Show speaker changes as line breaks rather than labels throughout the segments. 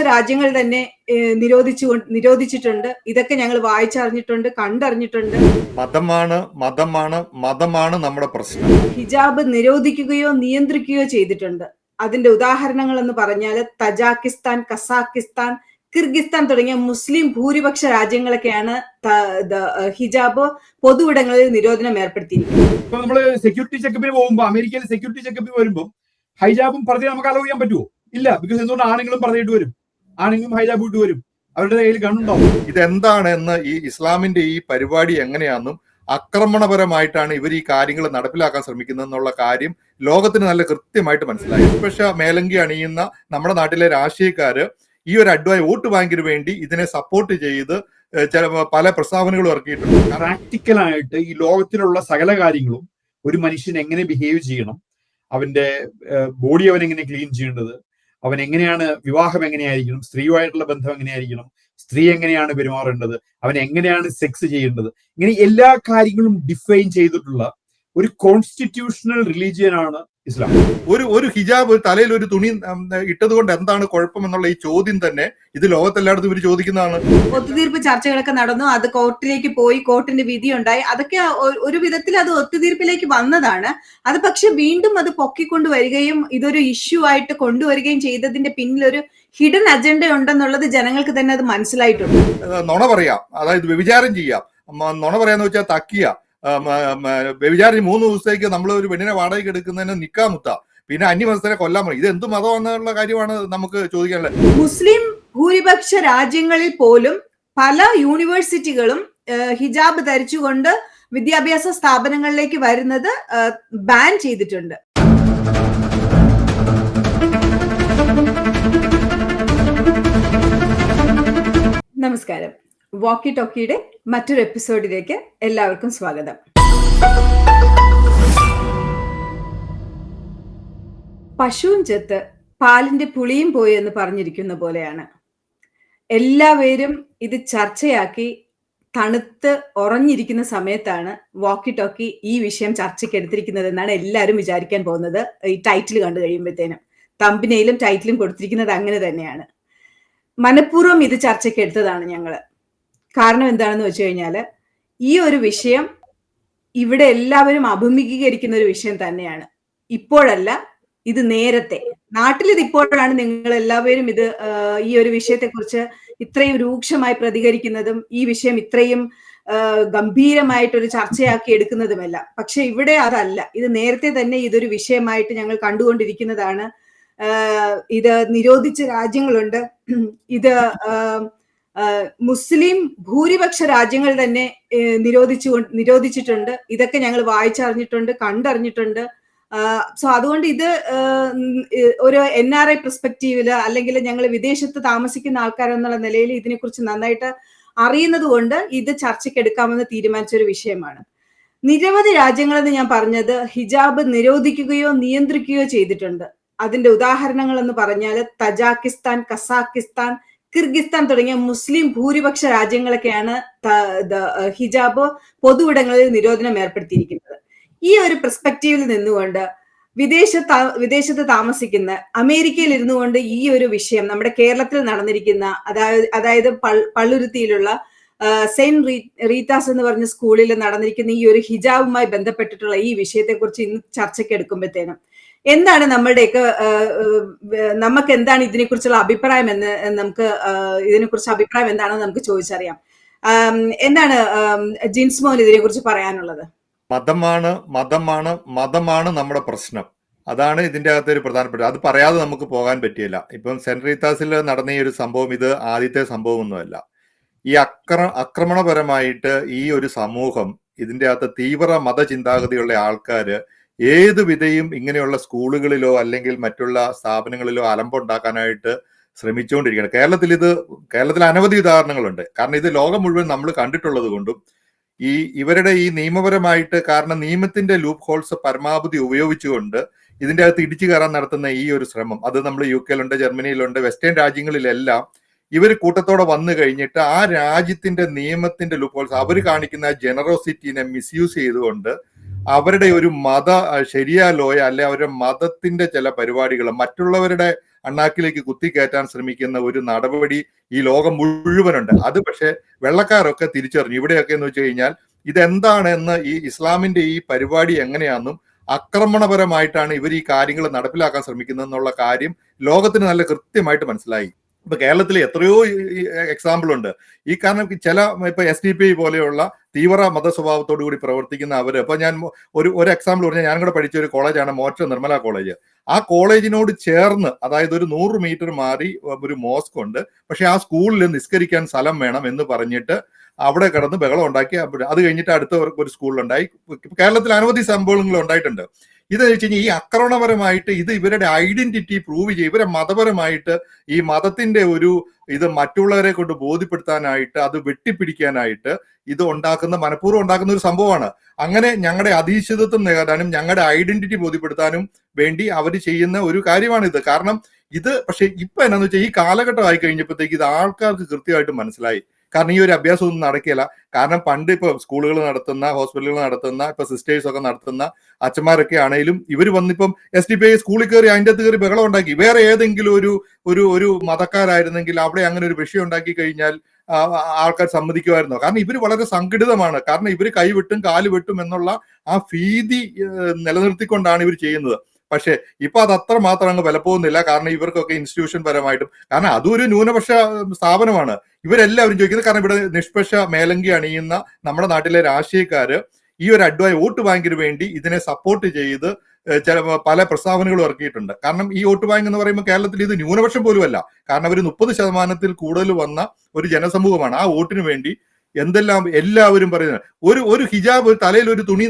രാജ്യങ്ങൾ തന്നെ നിരോധിച്ചിട്ടുണ്ട്. ഇതൊക്കെ ഞങ്ങൾ വായിച്ചറിഞ്ഞിട്ടുണ്ട്, കണ്ടറിഞ്ഞിട്ടുണ്ട്.
മതമാണ് നമ്മുടെ പ്രശ്നം.
ഹിജാബ് നിരോധിക്കുകയോ നിയന്ത്രിക്കുകയോ ചെയ്തിട്ടുണ്ട്. അതിന്റെ ഉദാഹരണങ്ങൾ എന്ന് പറഞ്ഞാൽ തജാക്കിസ്ഥാൻ, കസാക്കിസ്ഥാൻ, കിർഗിസ്ഥാൻ തുടങ്ങിയ മുസ്ലിം ഭൂരിപക്ഷ രാജ്യങ്ങളൊക്കെയാണ് ഹിജാബ് പൊതുവിടങ്ങളിൽ നിരോധനം ഏർപ്പെടുത്തിയിരിക്കുന്നത്.
ഇപ്പൊ നമ്മള് സെക്യൂരിറ്റി ചെക്കപ്പിന് പോകുമ്പോ, അമേരിക്കയിൽ സെക്യൂരിറ്റി ചെക്കപ്പിന് വരുമ്പോൾ ഹൈജാബും പറഞ്ഞ് നമുക്ക് അലോ ചെയ്യാൻ പറ്റുമോ? ഇല്ല. ബിക്കോസ് എന്തുകൊണ്ട് ആണുങ്ങളും പറഞ്ഞിട്ട് വരും, ആണുങ്ങളും ഹൈജാബ് ഇട്ട് വരും, അവരുടെ കയ്യിൽ ഗണ്ണുണ്ടാവും.
ഇതെന്താണെന്ന്, ഈ ഇസ്ലാമിന്റെ ഈ പരിപാടി എങ്ങനെയാണെന്നും ആക്രമണപരമായിട്ടാണ് ഇവർ ഈ കാര്യങ്ങൾ നടപ്പിലാക്കാൻ ശ്രമിക്കുന്നത് എന്നുള്ള കാര്യം ലോകത്തിന് നല്ല കൃത്യമായിട്ട് മനസ്സിലായി. പക്ഷെ മേലങ്കി അണിയുന്ന നമ്മുടെ നാട്ടിലെ രാഷ്ട്രീയക്കാര് ഈ ഒരു വോട്ട് ബാങ്കിന് വേണ്ടി ഇതിനെ സപ്പോർട്ട് ചെയ്ത് പല പ്രസ്താവനകളും ഇറക്കിയിട്ടുണ്ട്.
പ്രാക്ടിക്കലായിട്ട് ഈ ലോകത്തിലുള്ള സകല കാര്യങ്ങളും ഒരു മനുഷ്യൻ എങ്ങനെ ബിഹേവ് ചെയ്യണം, അവന്റെ ബോഡി അവൻ എങ്ങനെ ക്ലീൻ ചെയ്യേണ്ടത്, അവൻ എങ്ങനെയാണ് വിവാഹം എങ്ങനെയായിരിക്കണം, സ്ത്രീയുമായിട്ടുള്ള ബന്ധം എങ്ങനെയായിരിക്കണം, സ്ത്രീ എങ്ങനെയാണ് പെരുമാറേണ്ടത്, അവൻ എങ്ങനെയാണ് സെക്സ് ചെയ്യേണ്ടത്, ഇങ്ങനെ എല്ലാ കാര്യങ്ങളും ഡിഫൈൻ ചെയ്തിട്ടുള്ള ഒരു കോൺസ്റ്റിറ്റ്യൂഷണൽ റിലീജിയനാണ് ഇസ്ലാം.
ഒരു ഹിജാബ്, തലയിൽ ഒരു തുണി ഇട്ടത് കൊണ്ട് എന്താണ് കുഴപ്പം എന്നുള്ള ഈ ചോദ്യം തന്നെ ഇത് ലോകത്തെല്ലായിടത്തും ഇവർ ചോദിക്കുന്നതാണ്.
ഒത്തുതീർപ്പ് ചർച്ചകളൊക്കെ നടന്നു, അത് കോർട്ടിലേക്ക് പോയി, കോർട്ടിന്റെ വിധി ഉണ്ടായി. അതൊക്കെ ഒരു വിധത്തിൽ അത് ഒത്തുതീർപ്പിലേക്ക് വന്നതാണ്. അത് പക്ഷെ വീണ്ടും അത് പൊക്കിക്കൊണ്ട് വരികയും ഇതൊരു ഇഷ്യൂ ആയിട്ട് കൊണ്ടുവരികയും ചെയ്തതിന്റെ പിന്നിൽ ഒരു ഹിഡൻ അജണ്ട ഉണ്ടെന്നുള്ളത് ജനങ്ങൾക്ക് തന്നെ അത് മനസ്സിലായിട്ടുണ്ട്.
നുണ പറയാം, അതായത് വ്യഭിചാരം ചെയ്യാം. നുണ പറയാന്ന് വെച്ചാൽ തക്കിയ വ്യഭിചാരം 3 ദിവസത്തേക്ക് നമ്മൾ ഒരു പെണ്ണിനെ വാടകയ്ക്ക് എടുക്കുന്നതിന് നിക്കാമുത്ത, പിന്നെ അന്യമതസ്ഥരെ കൊല്ലാൻ പറയും. ഇത് എന്ത് മതമെന്നുള്ള കാര്യമാണ് നമുക്ക് ചോദിക്കാനുള്ളത്.
മുസ്ലിം ഭൂരിപക്ഷ രാജ്യങ്ങളിൽ പോലും പല യൂണിവേഴ്സിറ്റികളും ഹിജാബ് ധരിച്ചുകൊണ്ട് വിദ്യാഭ്യാസ സ്ഥാപനങ്ങളിലേക്ക് വരുന്നത് ബാൻ ചെയ്തിട്ടുണ്ട്. നമസ്കാരം. വാക്കി ടോക്കിയുടെ മറ്റൊരു എപ്പിസോഡിലേക്ക് എല്ലാവർക്കും സ്വാഗതം. പശുവും ചെത്ത് പാലിന്റെ പുളിയും പോയി എന്ന് പറഞ്ഞിരിക്കുന്ന പോലെയാണ്. എല്ലാവരും ഇത് ചർച്ചയാക്കി തണുത്ത് ഉറഞ്ഞിരിക്കുന്ന സമയത്താണ് വാക്കി ടോക്കി ഈ വിഷയം ചർച്ചയ്ക്ക് എടുത്തിരിക്കുന്നത് എന്നാണ് എല്ലാവരും വിചാരിക്കാൻ പോകുന്നത്. ഈ ടൈറ്റിൽ കണ്ടു കഴിയുമ്പോഴത്തേനും തമ്പിനയിലും ടൈറ്റിലും കൊടുത്തിരിക്കുന്നത് അങ്ങനെ തന്നെയാണ്. മനഃപൂർവ്വം ഇത് ചർച്ചയ്ക്ക് എടുത്തതാണ് ഞങ്ങള്. കാരണം എന്താണെന്ന് വെച്ച് കഴിഞ്ഞാല് ഈ ഒരു വിഷയം ഇവിടെ എല്ലാവരും അഭിമുഖീകരിക്കുന്ന ഒരു വിഷയം തന്നെയാണ്. ഇപ്പോഴല്ല, ഇത് നേരത്തെ നാട്ടിൽ ഇത് ഇപ്പോഴാണ് നിങ്ങൾ എല്ലാവരും ഇത് ഈ ഒരു വിഷയത്തെക്കുറിച്ച് ഇത്രയും രൂക്ഷമായി പ്രതികരിക്കുന്നതും ഈ വിഷയം ഇത്രയും ഗംഭീരമായിട്ടൊരു ചർച്ചയാക്കി എടുക്കുന്നതുമല്ല. പക്ഷെ ഇവിടെ അതല്ല, ഇത് നേരത്തെ തന്നെ ഇതൊരു വിഷയമായിട്ട് ഞങ്ങൾ കണ്ടുകൊണ്ടിരിക്കുന്നതാണ്. ഇത് നിരോധിച്ച രാജ്യങ്ങളുണ്ട്. ഇത് മുസ്ലിം ഭൂരിപക്ഷ രാജ്യങ്ങൾ തന്നെ നിരോധിച്ചിട്ടുണ്ട്. ഇതൊക്കെ ഞങ്ങൾ വായിച്ചറിഞ്ഞിട്ടുണ്ട്, കണ്ടറിഞ്ഞിട്ടുണ്ട്. സോ അതുകൊണ്ട് ഇത് ഒരു NRI പെർസ്പെക്റ്റീവില് അല്ലെങ്കിൽ ഞങ്ങൾ വിദേശത്ത് താമസിക്കുന്ന ആൾക്കാരെന്നുള്ള നിലയിൽ ഇതിനെക്കുറിച്ച് നന്നായിട്ട് അറിയുന്നത് കൊണ്ട് ഇത് ചർച്ചയ്ക്ക് എടുക്കാമെന്ന് തീരുമാനിച്ച ഒരു വിഷയമാണ്. നിരവധി രാജ്യങ്ങളെന്ന് ഞാൻ പറഞ്ഞത് ഹിജാബ് നിരോധിക്കുകയോ നിയന്ത്രിക്കുകയോ ചെയ്തിട്ടുണ്ട്. അതിന്റെ ഉദാഹരണങ്ങൾ എന്ന് പറഞ്ഞാൽ തജാക്കിസ്ഥാൻ, കസാക്കിസ്ഥാൻ, കിർഗിസ്ഥാൻ തുടങ്ങിയ മുസ്ലിം ഭൂരിപക്ഷ രാജ്യങ്ങളൊക്കെയാണ് ഹിജാബ് പൊതുവിടങ്ങളിൽ നിരോധനം ഏർപ്പെടുത്തിയിരിക്കുന്നത്. ഈ ഒരു പെർസ്പെക്റ്റീവിൽ നിന്നുകൊണ്ട് വിദേശത്ത് താമസിക്കുന്ന അമേരിക്കയിൽ ഇരുന്നു കൊണ്ട് ഈ ഒരു വിഷയം നമ്മുടെ കേരളത്തിൽ നടന്നിരിക്കുന്ന അതായത് പള്ളുരുത്തിയിലുള്ള സെയിന്റ് റീത്താസ് എന്ന് പറഞ്ഞ സ്കൂളിൽ നടന്നിരിക്കുന്ന ഈ ഒരു ഹിജാബുമായി ബന്ധപ്പെട്ടിട്ടുള്ള ഈ വിഷയത്തെക്കുറിച്ച് ഇന്ന് ചർച്ചയ്ക്ക് എടുക്കുമ്പോഴത്തേനും എന്താണ് നമുക്ക് എന്താണ് ഇതിനെക്കുറിച്ചുള്ള അഭിപ്രായം എന്ന് ഇതിനെക്കുറിച്ച് അഭിപ്രായം എന്താണെന്ന് നമുക്ക് ചോദിച്ചറിയാം. എന്താണ് ജിൻസ്മോൻ ഇതിനെക്കുറിച്ച് പറയാനുള്ളത്?
മതമാണ് നമ്മുടെ പ്രശ്നം. അതാണ് ഇതിന്റെ അകത്ത് ഒരു പ്രധാനപ്പെട്ട. അത് പറയാതെ നമുക്ക് പോകാൻ പറ്റിയില്ല. ഇപ്പം സെന്റ് റീത്താസിൽ നടന്ന ഈ ഒരു സംഭവം ഇത് ആദ്യത്തെ സംഭവമൊന്നുമല്ല. ഈ ആക്രമണപരമായിട്ട് ഈ ഒരു സമൂഹം, ഇതിന്റെ അകത്ത് തീവ്ര മതചിന്താഗതിയുള്ള ആൾക്കാര് ഏത് വിധയും ഇങ്ങനെയുള്ള സ്കൂളുകളിലോ അല്ലെങ്കിൽ മറ്റുള്ള സ്ഥാപനങ്ങളിലോ അലമ്പുണ്ടാക്കാനായിട്ട് ശ്രമിച്ചുകൊണ്ടിരിക്കുകയാണ്. കേരളത്തിൽ അനവധി ഉദാഹരണങ്ങളുണ്ട്. കാരണം ഇത് ലോകം മുഴുവൻ നമ്മൾ കണ്ടിട്ടുള്ളത് കൊണ്ടും ഇവരുടെ ഈ നിയമപരമായിട്ട്, കാരണം നിയമത്തിന്റെ ലൂപ്പ് ഹോൾസ് പരമാവധി ഉപയോഗിച്ചുകൊണ്ട് ഇതിന്റെ അകത്ത് ഇടിച്ചു കയറാൻ നടത്തുന്ന ഈ ഒരു ശ്രമം, അത് നമ്മൾ UK-യിലുണ്ട്, ജർമ്മനിയിലുണ്ട്, വെസ്റ്റേൺ രാജ്യങ്ങളിലെല്ലാം ഇവർ കൂട്ടത്തോടെ വന്നു കഴിഞ്ഞിട്ട് ആ രാജ്യത്തിന്റെ നിയമത്തിന്റെ ലൂപ്പ് ഹോൾസ്, അവർ കാണിക്കുന്ന ജനറോസിറ്റിനെ മിസ്യൂസ് ചെയ്തുകൊണ്ട് അവരുടെ ഒരു ശരിയാ ലോയ അല്ലെ അവരുടെ മതത്തിന്റെ ചില പരിപാടികൾ മറ്റുള്ളവരുടെ അണ്ണാക്കിലേക്ക് കുത്തിക്കയറ്റാൻ ശ്രമിക്കുന്ന ഒരു നടപടി ഈ ലോകം മുഴുവനുണ്ട്. അത് പക്ഷേ വെള്ളക്കാരൊക്കെ തിരിച്ചറിഞ്ഞു. ഇവിടെയൊക്കെ എന്ന് വെച്ച് കഴിഞ്ഞാൽ ഇതെന്താണെന്ന്, ഈ ഇസ്ലാമിന്റെ ഈ പരിപാടി എങ്ങനെയാണെന്നും ആക്രമണപരമായിട്ടാണ് ഇവർ ഈ കാര്യങ്ങൾ നടപ്പിലാക്കാൻ ശ്രമിക്കുന്നത് എന്നുള്ള കാര്യം ലോകത്തിന് നല്ല കൃത്യമായിട്ട് മനസ്സിലായി. ഇപ്പൊ കേരളത്തിൽ എത്രയോ എക്സാമ്പിൾ ഉണ്ട്. ഈ കാരണം ചില ഇപ്പൊ SDPI പോലെയുള്ള തീവ്ര മതസ്വഭാവത്തോടു കൂടി പ്രവർത്തിക്കുന്ന അവര്, ഇപ്പൊ ഞാൻ ഒരു എക്സാമ്പിൾ പറഞ്ഞാൽ, ഞാനും കൂടെ പഠിച്ച ഒരു കോളേജാണ് മോറ്റ നിർമ്മല കോളേജ്. ആ കോളേജിനോട് ചേർന്ന്, അതായത് ഒരു 100 മീറ്റർ മാറി ഒരു മോസ്ക് ഉണ്ട്. പക്ഷെ ആ സ്കൂളിൽ നിസ്കരിക്കാൻ സ്ഥലം വേണം എന്ന് പറഞ്ഞിട്ട് അവിടെ കിടന്ന് ബഹളം ഉണ്ടാക്കി. അത് കഴിഞ്ഞിട്ട് അടുത്ത ഒരു സ്കൂളിലുണ്ടായി. കേരളത്തിൽ അനവധി സംഭവങ്ങൾ ഉണ്ടായിട്ടുണ്ട്. ഇതെന്ന് വെച്ച് കഴിഞ്ഞാൽ ഈ ആക്രമണപരമായിട്ട് ഇത് ഇവരുടെ ഐഡന്റിറ്റി പ്രൂവ് ചെയ്യും. ഇവരെ മതപരമായിട്ട് ഈ മതത്തിന്റെ ഒരു ഇത് മറ്റുള്ളവരെ കൊണ്ട് ബോധ്യപ്പെടുത്താനായിട്ട്, അത് വെട്ടിപ്പിടിക്കാനായിട്ട് ഇത് മനഃപൂർവ്വം ഉണ്ടാക്കുന്ന ഒരു സംഭവമാണ്. അങ്ങനെ ഞങ്ങളുടെ അധീശിതത്വം നേടാനും ഞങ്ങളുടെ ഐഡന്റിറ്റി ബോധ്യപ്പെടുത്താനും വേണ്ടി അവർ ചെയ്യുന്ന ഒരു കാര്യമാണിത്. കാരണം ഇത് പക്ഷെ ഇപ്പൊ എന്നാന്ന് വെച്ചാൽ ഈ കാലഘട്ടം ആയി കഴിഞ്ഞപ്പോഴത്തേക്ക് ഇത് ആൾക്കാർക്ക് കൃത്യമായിട്ട് മനസ്സിലായി. കാരണം ഈ ഒരു അഭ്യാസം ഒന്നും നടക്കില്ല. കാരണം പണ്ട് ഇപ്പൊ സ്കൂളുകൾ നടത്തുന്ന, ഹോസ്പിറ്റലുകൾ നടത്തുന്ന, ഇപ്പൊ സിസ്റ്റേഴ്സ് ഒക്കെ നടത്തുന്ന അച്ഛന്മാരൊക്കെ ആണെങ്കിലും ഇവർ വന്നിപ്പം SDPI സ്കൂളിൽ കയറി അതിൻ്റെ അകത്ത് കയറി ബഹളം ഉണ്ടാക്കി. വേറെ ഏതെങ്കിലും ഒരു മതക്കാരായിരുന്നെങ്കിൽ അവിടെ അങ്ങനെ ഒരു വിഷയം ഉണ്ടാക്കി കഴിഞ്ഞാൽ ആൾക്കാർ സമ്മതിക്കുമായിരുന്നോ? കാരണം ഇവർ വളരെ സംഘടിതമാണ്. കാരണം ഇവർ കൈവിട്ടും കാല് വെട്ടും എന്നുള്ള ആ ഭീതി നിലനിർത്തിക്കൊണ്ടാണ് ഇവർ ചെയ്യുന്നത്. പക്ഷെ ഇപ്പൊ അത് അത്ര മാത്രം അങ്ങ് വിലപ്പോകുന്നില്ല. കാരണം ഇവർക്കൊക്കെ ഇൻസ്റ്റിറ്റ്യൂഷൻ പരമായിട്ടും, കാരണം അതും ഒരു ന്യൂനപക്ഷ സ്ഥാപനമാണ്. ഇവരെല്ലാവരും ചോദിക്കുന്നത്, കാരണം ഇവിടെ നിഷ്പക്ഷ മേലങ്കി അണിയുന്ന നമ്മുടെ നാട്ടിലെ രാഷ്ട്രീയക്കാര് ഈ ഒരു വോട്ട് ബാങ്കിന് വേണ്ടി ഇതിനെ സപ്പോർട്ട് ചെയ്ത് പല പ്രസ്താവനകളും ഇറക്കിയിട്ടുണ്ട്. കാരണം ഈ വോട്ട് ബാങ്ക് എന്ന് പറയുമ്പോൾ കേരളത്തിൽ ഇത് ന്യൂനപക്ഷം പോലുമല്ല. കാരണം അവർ 30% കൂടുതൽ വന്ന ഒരു ജനസമൂഹമാണ്. ആ വോട്ടിന് വേണ്ടി എന്തെല്ലാം എല്ലാവരും പറയുന്നത്. ഒരു ഹിജാബ്, തലയിൽ ഒരു തുണി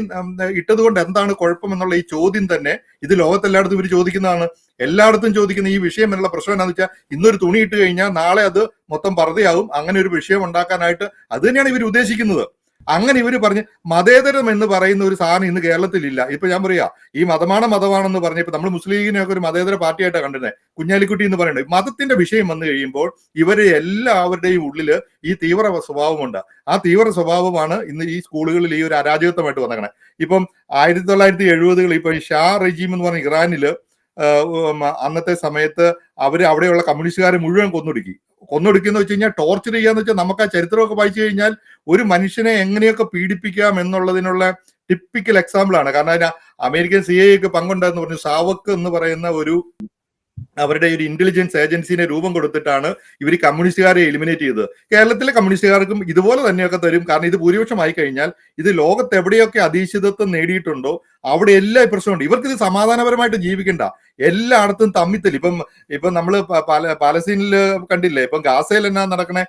ഇട്ടത് കൊണ്ട് എന്താണ് കുഴപ്പം എന്നുള്ള ഈ ചോദ്യം തന്നെ ഇത് ലോകത്തെല്ലായിടത്തും ഇവർ ചോദിക്കുന്നതാണ്. എല്ലായിടത്തും ചോദിക്കുന്ന ഈ വിഷയം എന്നുള്ള പ്രശ്നം എന്താണെന്ന് വെച്ചാൽ, ഇന്നൊരു തുണി ഇട്ട് കഴിഞ്ഞാൽ നാളെ അത് മൊത്തം പർദ്ദയാവും. അങ്ങനെ ഒരു വിഷയം ഉണ്ടാക്കാനായിട്ട് അത് തന്നെയാണ് ഇവർ ഉദ്ദേശിക്കുന്നത്. അങ്ങനെ ഇവര് പറഞ്ഞ് മതേതരം എന്ന് പറയുന്ന ഒരു സാധനം ഇന്ന് കേരളത്തിലില്ല. ഇപ്പൊ ഞാൻ പറയാ, ഈ മതമാണെന്ന് പറഞ്ഞപ്പോ നമ്മൾ മുസ്ലിം ലീഗിനെയൊക്കെ ഒരു മതേതര പാർട്ടിയായിട്ടാണ് കണ്ടിരുന്നത്. കുഞ്ഞാലിക്കുട്ടി എന്ന് പറയുന്നത്. മതത്തിന്റെ വിഷയം വന്നു കഴിയുമ്പോൾ ഇവര് എല്ലാവരുടെയും ഉള്ളില് ഈ തീവ്ര സ്വഭാവമുണ്ട്. ആ തീവ്ര സ്വഭാവമാണ് ഇന്ന് ഈ സ്കൂളുകളിൽ ഈ ഒരു അരാജകത്വമായിട്ട് വന്നേക്കണേ. ഇപ്പം 1970 ഇപ്പൊ ഷാ റെജീം എന്ന് പറഞ്ഞ ഇറാനില് അന്നത്തെ സമയത്ത് അവര് അവിടെയുള്ള കമ്മ്യൂണിസ്റ്റുകാരെ മുഴുവൻ കൊന്നൊടുക്കിയെന്ന് വെച്ച് കഴിഞ്ഞാൽ ടോർച്ചർ ചെയ്യാന്ന് വെച്ചാൽ, നമുക്ക് ആ ചരിത്രമൊക്കെ വായിച്ചു കഴിഞ്ഞാൽ ഒരു മനുഷ്യനെ എങ്ങനെയൊക്കെ പീഡിപ്പിക്കാം എന്നുള്ളതിനുള്ള ടിപ്പിക്കൽ എക്സാമ്പിൾ ആണ്. കാരണം അതിന് അമേരിക്കൻ CIA ഒക്കെ പങ്കുണ്ടെന്ന് പറഞ്ഞു. സാവക്ക് എന്ന് പറയുന്ന അവരുടെ ഒരു ഇന്റലിജൻസ് ഏജൻസിനെ രൂപം കൊടുത്തിട്ടാണ് ഇവർ കമ്മ്യൂണിസ്റ്റുകാരെ എലിമിനേറ്റ് ചെയ്തത്. കേരളത്തിലെ കമ്മ്യൂണിസ്റ്റുകാർക്കും ഇതുപോലെ തന്നെയൊക്കെ തരും. കാരണം ഇത് ഭൂരിപക്ഷമായി കഴിഞ്ഞാൽ ഇത് ലോകത്ത് എവിടെയൊക്കെ അധീശിതത്വം നേടിയിട്ടുണ്ടോ അവിടെ എല്ലാ പ്രശ്നമുണ്ട്. ഇവർക്ക് ഇത് സമാധാനപരമായിട്ട് ജീവിക്കണ്ട. എല്ലായിടത്തും തമ്മിത്തല്. ഇപ്പം നമ്മള് പാലസ്തീനില് കണ്ടില്ലേ, ഇപ്പം ഗാസയിൽ എന്നാ നടക്കണേ?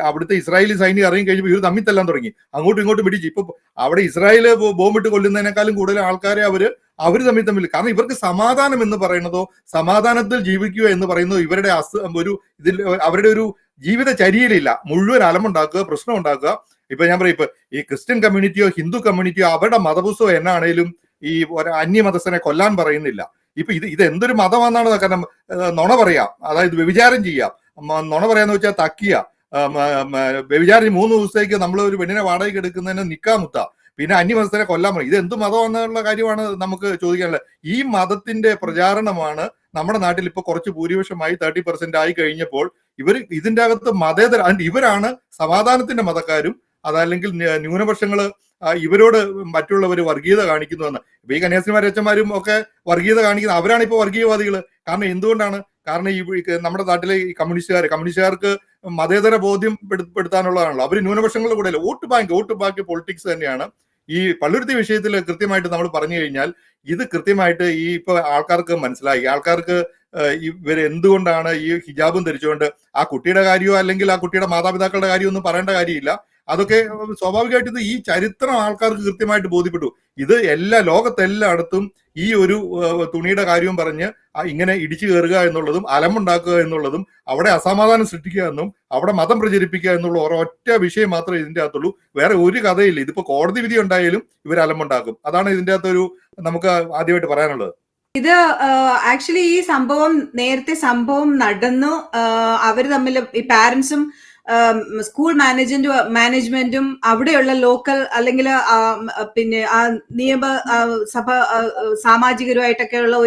അവിടുത്തെ ഇസ്രായേലി സൈനിക ഇറങ്ങി കഴിഞ്ഞപ്പോൾ ഇവർ തമ്മിത്തല്ലാൻ തുടങ്ങി. അങ്ങോട്ടും ഇങ്ങോട്ടും പിടിച്ച് ഇപ്പൊ അവിടെ ഇസ്രായേല് ബോംബിട്ട് കൊല്ലുന്നതിനേക്കാളും കൂടുതൽ ആൾക്കാരെ അവര് തമ്മിൽ. കാരണം ഇവർക്ക് സമാധാനം എന്ന് പറയുന്നതോ, സമാധാനത്തിൽ ജീവിക്കുക എന്ന് പറയുന്നതോ ഇവരുടെ അവരുടെ ഒരു ജീവിതചര്യയിലില്ല. മുഴുവൻ അലമുണ്ടാക്കുക, പ്രശ്നം ഉണ്ടാക്കുക. ഇപ്പൊ ഞാൻ പറയും, ഇപ്പൊ ഈ ക്രിസ്ത്യൻ കമ്മ്യൂണിറ്റിയോ ഹിന്ദു കമ്മ്യൂണിറ്റിയോ അവരുടെ മതപുസ്തകം എന്നാണേലും ഈ ഒരു അന്യമതസ്ഥനെ കൊല്ലാൻ പറയുന്നില്ല. ഇപ്പൊ ഇത് എന്തൊരു മതമാണെന്നാണ്. കാരണം നുണ പറയാം, അതായത് വ്യഭിചാരം ചെയ്യാം. നുണ പറയാന്ന് വെച്ചാൽ തക്കിയ വ്യഭിചാരം 3 ദിവസത്തേക്ക് നമ്മൾ ഒരു പെണ്ണിനെ വാടകയ്ക്ക് എടുക്കുന്നതിന് നിക്കാമുത്ത, പിന്നെ അന്യമതസ്ഥനെ കൊല്ലാൻ പറയും. ഇത് എന്ത് മതമാണെന്നുള്ള കാര്യമാണ് നമുക്ക് ചോദിക്കാനുള്ളത്. ഈ മതത്തിന്റെ പ്രചാരണമാണ് നമ്മുടെ നാട്ടിൽ ഇപ്പൊ കുറച്ച് ഭൂരിപക്ഷമായി 30% ആയി കഴിഞ്ഞപ്പോൾ ഇതിന്റെ അകത്ത് മതേതര, ഇവരാണ് സമാധാനത്തിന്റെ മതക്കാരും. അതല്ലെങ്കിൽ ന്യൂനപക്ഷങ്ങള് ഇവരോട് മറ്റുള്ളവർ വർഗീയത കാണിക്കുന്നുവെന്ന്. ഇപ്പൊ ഈ കന്യാസ്ത്രീമാരും അച്ഛന്മാരും ഒക്കെ വർഗീയത കാണിക്കുന്നത് അവരാണ് ഇപ്പൊ വർഗീയവാദികള്. കാരണം എന്തുകൊണ്ടാണ്? കാരണം ഈ നമ്മുടെ നാട്ടിലെ ഈ കമ്മ്യൂണിസ്റ്റുകാർക്ക് മതേതര ബോധ്യം പെടുത്താനുള്ളതാണല്ലോ. അവർ ന്യൂനപക്ഷങ്ങളുടെ കൂടെ വോട്ട് ബാങ്ക് പൊളിറ്റിക്സ് തന്നെയാണ്. ഈ പള്ളുരുത്തി വിഷയത്തിൽ കൃത്യമായിട്ട് നമ്മൾ പറഞ്ഞു കഴിഞ്ഞാൽ ഇത് കൃത്യമായിട്ട് ഈ ഇപ്പൊ ആൾക്കാർക്ക് മനസ്സിലായി. ആൾക്കാർക്ക് ഇവർ എന്തുകൊണ്ടാണ് ഈ ഹിജാബും ധരിച്ചുകൊണ്ട്, ആ കുട്ടിയുടെ കാര്യമോ അല്ലെങ്കിൽ ആ കുട്ടിയുടെ മാതാപിതാക്കളുടെ കാര്യമോ ഒന്നും പറയേണ്ട കാര്യമില്ല. അതൊക്കെ സ്വാഭാവികമായിട്ട് ഈ ചരിത്രം ആൾക്കാർക്ക് കൃത്യമായിട്ട് ബോധ്യപ്പെട്ടു. ഇത് ലോകത്തെല്ലായിടത്തും ഈ ഒരു തുണിയുടെ കാര്യവും പറഞ്ഞ് ഇങ്ങനെ ഇടിച്ചു കയറുക എന്നുള്ളതും അലമുണ്ടാക്കുക എന്നുള്ളതും അവിടെ അസമാധാനം സൃഷ്ടിക്കുക എന്നും അവിടെ മതം പ്രചരിപ്പിക്കുക എന്നുള്ള ഒരൊറ്റ വിഷയം മാത്രമേ ഇതിന്റെ അകത്തുള്ളൂ. വേറെ ഒരു കഥയില്ല. ഇതിപ്പോ കോടതി വിധി ഉണ്ടായാലും ഇവർ അലമുണ്ടാക്കും. അതാണ് ഇതിന്റെ അകത്തൊരു നമുക്ക് ആദ്യമായിട്ട് പറയാനുള്ളത്.
ഇത് ആക്ച്വലി ഈ നേരത്തെ സംഭവം നടന്നു. അവര് തമ്മിൽ ഈ പാരന്റ്സും സ്കൂൾ മാനേജ്മെന്റും അവിടെയുള്ള ലോക്കൽ അല്ലെങ്കിൽ പിന്നെ ആ നിയമ സഭ സാമാജികരുമായിട്ടൊക്കെയുള്ള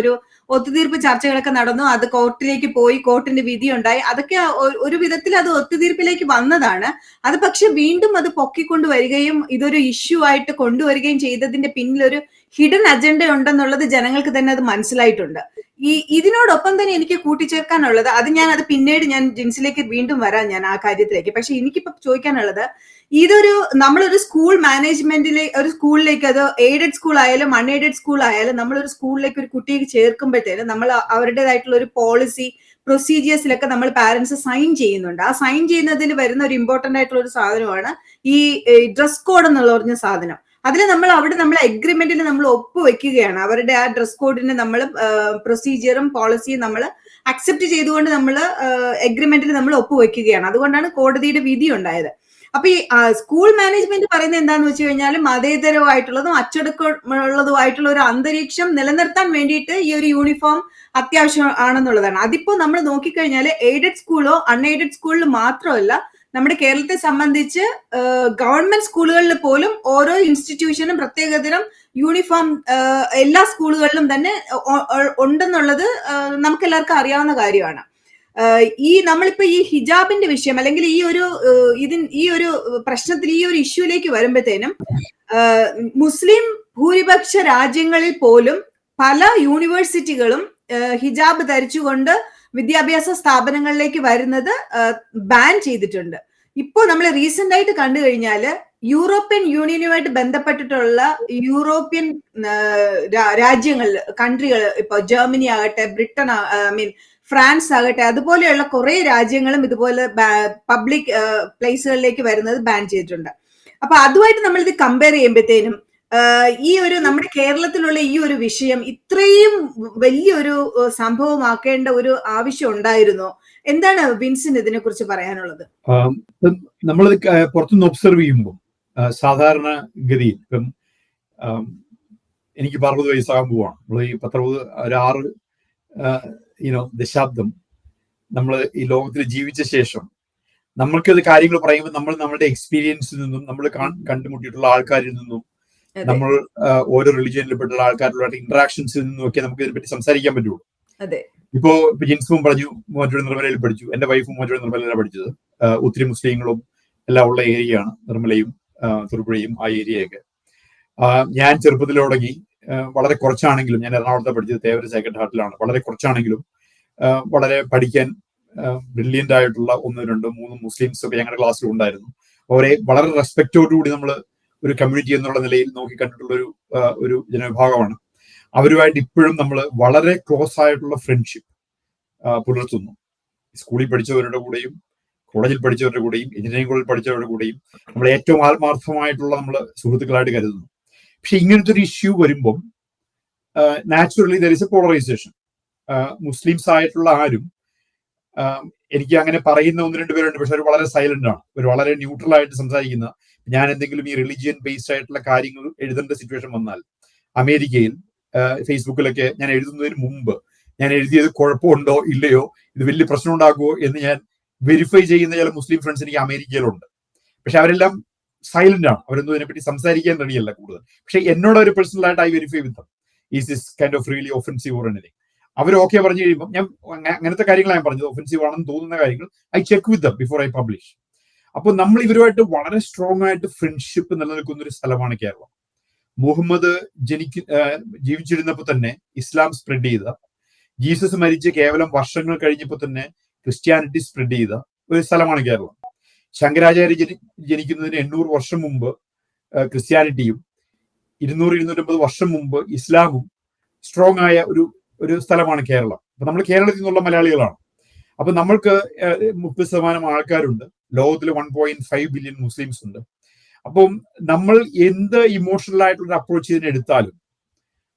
ഒത്തുതീർപ്പ് ചർച്ചകളൊക്കെ നടന്നു. അത് കോർട്ടിലേക്ക് പോയി, കോർട്ടിന്റെ വിധി ഉണ്ടായി. അതൊക്കെ ഒരു വിധത്തിൽ അത് ഒത്തുതീർപ്പിലേക്ക് വന്നതാണ്. അത് പക്ഷെ വീണ്ടും അത് പൊക്കിക്കൊണ്ട് വരികയും ഇതൊരു ഇഷ്യൂ ആയിട്ട് കൊണ്ടുവരികയും ചെയ്തതിന്റെ പിന്നിൽ ഒരു ഹിഡൻ അജണ്ട ഉണ്ടെന്നുള്ളത് ജനങ്ങൾക്ക് തന്നെ അത് മനസ്സിലായിട്ടുണ്ട്. ഇതിനോടൊപ്പം തന്നെ എനിക്ക് കൂട്ടിച്ചേർക്കാനുള്ളത്, അത് പിന്നീട് ഞാൻ ജിൻസിലേക്ക് വീണ്ടും വരാം ഞാൻ ആ കാര്യത്തിലേക്ക്. പക്ഷെ എനിക്കിപ്പോ ചോദിക്കാനുള്ളത്, നമ്മളൊരു സ്കൂൾ മാനേജ്മെന്റിലെ ഒരു സ്കൂളിലേക്ക്, അത് എയ്ഡഡ് സ്കൂൾ ആയാലും അൺഎയ്ഡഡ് സ്കൂൾ ആയാലും, നമ്മളൊരു സ്കൂളിലേക്ക് ഒരു കുട്ടിയെ ചേർക്കുമ്പോഴത്തേനും നമ്മൾ അവരുടേതായിട്ടുള്ള ഒരു പോളിസി പ്രൊസീജിയേഴ്സിലൊക്കെ നമ്മൾ പാരന്റ്സ് സൈൻ ചെയ്യുന്നുണ്ട്. ആ സൈൻ ചെയ്യുന്നതിൽ വരുന്ന ഒരു ഇമ്പോർട്ടന്റ് ആയിട്ടുള്ള ഒരു സാധനമാണ് ഈ ഡ്രസ് കോഡ് എന്നുള്ള പറഞ്ഞ സാധനം. അതിൽ നമ്മൾ എഗ്രിമെന്റിൽ നമ്മൾ ഒപ്പുവെക്കുകയാണ്. അവരുടെ ആ ഡ്രസ് കോഡിന് നമ്മൾ പ്രൊസീജിയറും പോളിസിയും നമ്മൾ അക്സെപ്റ്റ് ചെയ്തുകൊണ്ട് നമ്മൾ എഗ്രിമെന്റിൽ നമ്മൾ ഒപ്പുവെക്കുകയാണ്. അതുകൊണ്ടാണ് കോടതിയുടെ വിധി ഉണ്ടായത്. അപ്പൊ ഈ സ്കൂൾ മാനേജ്മെന്റ് പറയുന്നത് എന്താന്ന് വെച്ച് കഴിഞ്ഞാൽ, മതേതരമായിട്ടുള്ളതും അച്ചടക്കമുള്ളതുമായിട്ടുള്ള ഒരു അന്തരീക്ഷം നിലനിർത്താൻ വേണ്ടിയിട്ട് ഈ ഒരു യൂണിഫോം അത്യാവശ്യം ആണെന്നുള്ളതാണ്. അതിപ്പോ നമ്മൾ നോക്കിക്കഴിഞ്ഞാൽ എയ്ഡഡ് സ്കൂളോ അൺഎയ്ഡഡ് സ്കൂളിൽ മാത്രമല്ല, നമ്മുടെ കേരളത്തെ സംബന്ധിച്ച് ഗവൺമെന്റ് സ്കൂളുകളിൽ പോലും ഓരോ ഇൻസ്റ്റിറ്റ്യൂഷനും പ്രത്യേകതരം യൂണിഫോം എല്ലാ സ്കൂളുകളിലും തന്നെ ഉണ്ടെന്നുള്ളത് നമുക്ക് എല്ലാവർക്കും അറിയാവുന്ന കാര്യമാണ്. നമ്മളിപ്പോ ഈ ഹിജാബിന്റെ വിഷയം, അല്ലെങ്കിൽ ഈ ഒരു പ്രശ്നത്തിൽ, ഈ ഒരു ഇഷ്യൂലേക്ക് വരുമ്പോഴത്തേനും മുസ്ലിം ഭൂരിപക്ഷ രാജ്യങ്ങളിൽ പോലും പല യൂണിവേഴ്സിറ്റികളും ഹിജാബ് ധരിച്ചുകൊണ്ട് വിദ്യാഭ്യാസ സ്ഥാപനങ്ങളിലേക്ക് വരുന്നത് ബാൻ ചെയ്തിട്ടുണ്ട്. ഇപ്പോൾ നമ്മൾ റീസെന്റ് ആയിട്ട് കണ്ടു കഴിഞ്ഞാല് യൂറോപ്യൻ യൂണിയനുമായിട്ട് ബന്ധപ്പെട്ടിട്ടുള്ള യൂറോപ്യൻ രാജ്യങ്ങളിൽ, കൺട്രികൾ, ഇപ്പൊ ജർമ്മനി ആകട്ടെ, ബ്രിട്ടൻ, ഫ്രാൻസ് ആകട്ടെ, അതുപോലെയുള്ള കുറെ രാജ്യങ്ങളും ഇതുപോലെ പബ്ലിക് പ്ലേസുകളിലേക്ക് വരുന്നത് ബാൻ ചെയ്തിട്ടുണ്ട്. അപ്പൊ അതുമായിട്ട് നമ്മൾ ഇത് കമ്പയർ ചെയ്യുമ്പോഴത്തേനും നമ്മുടെ കേരളത്തിലുള്ള ഈ ഒരു വിഷയം ഇത്രയും വലിയൊരു സംഭവമാക്കേണ്ട ഒരു ആവശ്യം ഉണ്ടായിരുന്നോ? എന്താണ് വിൻസെന്റ് ഇതിനെ കുറിച്ച് പറയാനുള്ളത്?
നമ്മളത് പുറത്തുനിന്ന് ഒബ്സർവ് ചെയ്യുമ്പോൾ സാധാരണ ഗതിയിൽ ഇപ്പം എനിക്ക് 60 വയസ്സാകാൻ പോവാണ്. നമ്മൾ ഈ 6 ദശാബ്ദം നമ്മൾ ഈ ലോകത്തിൽ ജീവിച്ച ശേഷം നമ്മൾക്കത് കാര്യങ്ങൾ പറയുമ്പോൾ നമ്മൾ നമ്മുടെ എക്സ്പീരിയൻസിൽ നിന്നും, നമ്മൾ കണ്ടുമുട്ടിയിട്ടുള്ള ആൾക്കാരിൽ നിന്നും, നമ്മൾ ഓരോ റിലിജിയനിൽപ്പെട്ടുള്ള ആൾക്കാരുടെ ഇന്ററാക്ഷൻസിൽ നിന്നും ഒക്കെ നമുക്ക് ഇതിനെപ്പറ്റി സംസാരിക്കാൻ പറ്റുള്ളൂ. ഇപ്പോ ജിൻസും പറഞ്ഞു മൂവാറ്റുപുഴ നിർമ്മലയിൽ പഠിച്ചു. എന്റെ വൈഫും മൂവാറ്റുപുഴ നിർമ്മലയിലാണ് പഠിച്ചത്. ഒത്തിരി മുസ്ലിങ്ങളും എല്ലാം ഉള്ള ഏരിയയാണ് നിർമ്മലയും തൊടുപുഴയും ആ ഏരിയയൊക്കെ. ഞാൻ ചെറുപ്പത്തിൽ തുടങ്ങി വളരെ കുറച്ചാണെങ്കിലും, ഞാൻ എറണാകുളത്ത് പഠിച്ചത് തേവര സേക്രഡ് ഹാർട്ടിലാണ്. വളരെ കുറച്ചാണെങ്കിലും വളരെ പഠിക്കാൻ ബ്രില്യൻ്റ് ആയിട്ടുള്ള 1, 2, 3 മുസ്ലിംസ് ഒക്കെ ഞങ്ങളുടെ ക്ലാസ്സിൽ ഉണ്ടായിരുന്നു. അവരെ വളരെ റെസ്പെക്റ്റോടുകൂടി നമ്മൾ ഒരു കമ്മ്യൂണിറ്റി എന്നുള്ള നിലയിൽ നോക്കി കണ്ടിട്ടുള്ള ഒരു ജനവിഭാഗമാണ്. അവരുമായിട്ട് ഇപ്പോഴും നമ്മൾ വളരെ ക്ലോസ് ആയിട്ടുള്ള ഫ്രണ്ട്ഷിപ്പ് പുലർത്തുന്നു. സ്കൂളിൽ പഠിച്ചവരുടെ കൂടെയും കോളേജിൽ പഠിച്ചവരുടെ കൂടെയും എഞ്ചിനീയറിംഗ് കോളേജിൽ പഠിച്ചവരുടെ കൂടെയും നമ്മൾ ഏറ്റവും ആത്മാർത്ഥമായിട്ടുള്ള നമ്മൾ സുഹൃത്തുക്കളായിട്ട് കരുതുന്നു. പക്ഷെ ഇങ്ങനത്തെ ഒരു ഇഷ്യൂ വരുമ്പം naturally there is A polarisation. Muslims ആയിട്ടുള്ള ആരും, എനിക്ക് അങ്ങനെ പറയുന്ന 1-2 പേരുണ്ട്, പക്ഷെ അവർ വളരെ സൈലന്റ് ആണ്, ഒരു വളരെ ന്യൂട്രൽ ആയിട്ട് സംസാരിക്കുന്ന. ഞാൻ എന്തെങ്കിലും ഈ റിലിജിയൻ ബേസ്ഡ് ആയിട്ടുള്ള കാര്യങ്ങൾ എഴുതേണ്ട സിറ്റുവേഷൻ വന്നാൽ അമേരിക്കയിൽ ഫേസ്ബുക്കിലൊക്കെ ഞാൻ എഴുതുന്നതിന് മുമ്പ് ഞാൻ എഴുതിയത് കുഴപ്പമുണ്ടോ ഇല്ലയോ, ഇത് വലിയ പ്രശ്നം ഉണ്ടാക്കുമോ എന്ന് ഞാൻ വെരിഫൈ ചെയ്യുന്ന ചില മുസ്ലിം ഫ്രണ്ട്സ് എനിക്ക് അമേരിക്കയിലുണ്ട്. പക്ഷെ അവരെല്ലാം സൈലന്റ് ആണ്, അവരൊന്നും ഇതിനെപ്പറ്റി സംസാരിക്കാൻ റെഡിയല്ല കൂടുതൽ. പക്ഷെ എന്നോട് ഒരു പേഴ്സണലായിട്ട് I verify with them, is this kind of really offensive or anything. അവർ ഓക്കെ പറഞ്ഞു കഴിയുമ്പോൾ ഞാൻ അങ്ങനത്തെ കാര്യങ്ങൾ ഞാൻ പറഞ്ഞത് ഒഫൻസീവ് ആണെന്ന് തോന്നുന്ന കാര്യങ്ങൾ I check with dum before I publish. അപ്പോൾ നമ്മൾ ഇവരുമായിട്ട് വളരെ സ്ട്രോങ് ആയിട്ട് ഫ്രണ്ട്ഷിപ്പ് നിലനിൽക്കുന്ന ഒരു സ്ഥലമാണ് കേരളം. മുഹമ്മദ് ജീവിച്ചിരുന്നപ്പോൾ തന്നെ ഇസ്ലാം സ്പ്രെഡ് ചെയ്ത, ജീസസ് മരിച്ച് കേവലം വർഷങ്ങൾ കഴിഞ്ഞപ്പോൾ തന്നെ ക്രിസ്ത്യാനിറ്റി സ്പ്രെഡ് ചെയ്ത ഒരു സ്ഥലമാണ് കേരളം. ശങ്കരാചാര്യ ജനിക്കുന്നതിന് 800 വർഷം മുമ്പ് ക്രിസ്ത്യാനിറ്റിയും 200-250 വർഷം മുമ്പ് ഇസ്ലാമും സ്ട്രോങ് ആയ ഒരു സ്ഥലമാണ് കേരളം. അപ്പൊ നമ്മൾ കേരളത്തിൽ നിന്നുള്ള മലയാളികളാണ്. അപ്പൊ നമ്മൾക്ക് 30% ആൾക്കാരുണ്ട്. ലോകത്തിൽ 1.5 ബില്യൺ മുസ്ലിംസ് ഉണ്ട്. അപ്പം നമ്മൾ എന്ത് ഇമോഷണൽ ആയിട്ടുള്ള അപ്രോച്ച് ഇതിനെടുത്താലും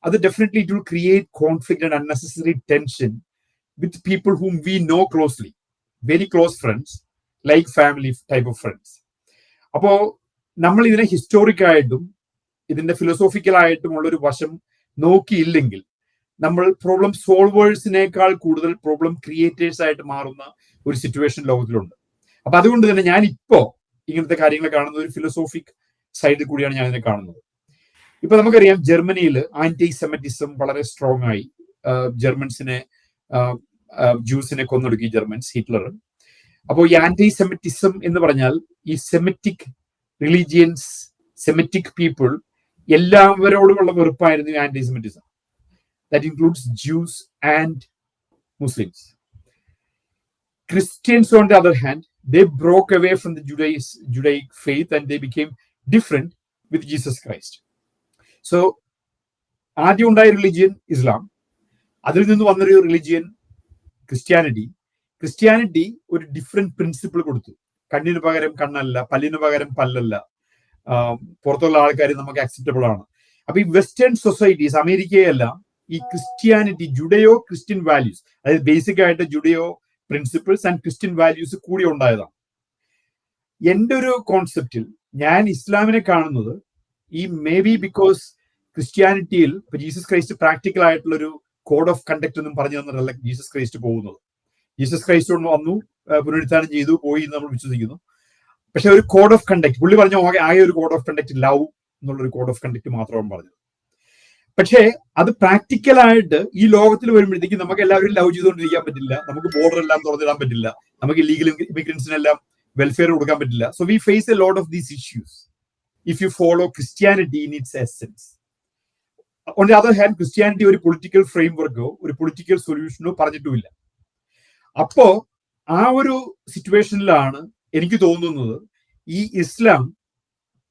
അത് definitely it will create conflict and unnecessary tension with people ഹൂം we know closely, very close friends, like family type of friends. അപ്പോ നമ്മൾ ഇതിനെ ഹിസ്റ്റോറിക് ആയിട്ടും ഇതിന്റെ ഫിലോസോഫിക്കലായിട്ടും ഉള്ളൊരു വശം നോക്കിയില്ലെങ്കിൽ നമ്മൾ പ്രോബ്ലം സോൾവേഴ്സിനേക്കാൾ കൂടുതൽ പ്രോബ്ലം ക്രിയേറ്റേഴ്സ് ആയിട്ട് മാറുന്ന ഒരു സിറ്റുവേഷൻ ലോകത്തിലുണ്ട്. അപ്പൊ അതുകൊണ്ട് തന്നെ ഞാൻ ഇപ്പോ ഇങ്ങനത്തെ കാര്യങ്ങൾ കാണുന്ന ഒരു ഫിലോസോഫിക് സൈഡിൽ കൂടിയാണ് ഞാൻ ഇതിനെ കാണുന്നത്. ഇപ്പൊ നമുക്കറിയാം ജർമ്മനിയിൽ ആന്റി സെമിറ്റിസം വളരെ സ്ട്രോങ് ആയി ജർമ്മൻസിനെ ജ്യൂസിനെ കൊന്നൊടുക്കി ജർമ്മൻസ്, ഹിറ്റ്ലർ. അപ്പോൾ ഈ ആന്റി സെമിറ്റിസം എന്ന് പറഞ്ഞാൽ ഈ സെമിറ്റിക് റിലീജിയൻസ്, സെമിറ്റിക് പീപ്പിൾ എല്ലാവരോടുമുള്ള വെറുപ്പായിരുന്നു anti semitism. That includes Jews and Muslims. Christians, on the other hand, they broke away from the Judaic faith and they became different with Jesus Christ. So, ആദ്യം ഉണ്ടായ religion ഇസ്ലാം, അതിൽ നിന്ന് വന്നൊരു religion Christianity ഒരു different principle കൊടുത്തു. കണ്ണിന് പകരം കണ്ണല്ല, പല്ലിന് പകരം പല്ലല്ല, പുറത്തുള്ള ആൾക്കാർ നമുക്ക് അക്സെപ്റ്റബിൾ ആണ്. അപ്പൊ ഈ വെസ്റ്റേൺ സൊസൈറ്റീസ്, അമേരിക്കയെല്ലാം ഈ ക്രിസ്ത്യാനിറ്റി, ജുഡയോ ക്രിസ്ത്യൻ വാല്യൂസ്, അതായത് ബേസിക് ആയിട്ട് ജുഡയോ പ്രിൻസിപ്പിൾസ് ആൻഡ് ക്രിസ്ത്യൻ വാല്യൂസ് കൂടി ഉണ്ടായതാണ്. എൻ്റെ ഒരു കോൺസെപ്റ്റിൽ ഞാൻ ഇസ്ലാമിനെ കാണുന്നത് ഈ മേ ബി ബിക്കോസ് ക്രിസ്ത്യാനിറ്റിയിൽ ഇപ്പൊ ജീസസ് ക്രൈസ്റ്റ് പ്രാക്ടിക്കൽ ആയിട്ടുള്ള ഒരു കോഡ് ഓഫ് കണ്ടക്ട് ഒന്നും പറഞ്ഞു തന്നിട്ടല്ല ജീസസ് ക്രൈസ്റ്റ് പോകുന്നത്. ജീസസ് ക്രൈസ്റ്റ് വന്നു, പുനരുത്ഥാനം ചെയ്തു, പോയി എന്ന് നമ്മൾ വിശ്വസിക്കുന്നു. പക്ഷെ ഒരു കോഡ് ഓഫ് കണ്ടക്ട് പുള്ളി പറഞ്ഞ ആകെ ഒരു കോഡ് ഓഫ് കണ്ടക്ട് ലവ് എന്നുള്ളൊരു കോഡ് ഓഫ് കണ്ടക്ട് മാത്രമാണ് പറഞ്ഞത്. പക്ഷേ അത് പ്രാക്ടിക്കലായിട്ട് ഈ ലോകത്തിൽ വരുമ്പോഴത്തേക്കും നമുക്ക് എല്ലാവരും ലവ് ചെയ്തുകൊണ്ടിരിക്കാൻ പറ്റില്ല, നമുക്ക് ബോർഡർ എല്ലാം തുറന്നിടാൻ പറ്റില്ല, നമുക്ക് ഇല്ലീഗൽ ഇമിഗ്രൻസിനെല്ലാം വെൽഫെയർ കൊടുക്കാൻ പറ്റില്ല. So we face a lot of these issues if you follow Christianity in its essence. On the other hand, Christianity ഒരു പൊളിറ്റിക്കൽ ഫ്രെയിംവർക്കോ ഒരു പൊളിറ്റിക്കൽ സൊല്യൂഷനോ പറഞ്ഞിട്ടുമില്ല. അപ്പോ ആ ഒരു സിറ്റുവേഷനിലാണ് എനിക്ക് തോന്നുന്നത് ഈ ഇസ്ലാം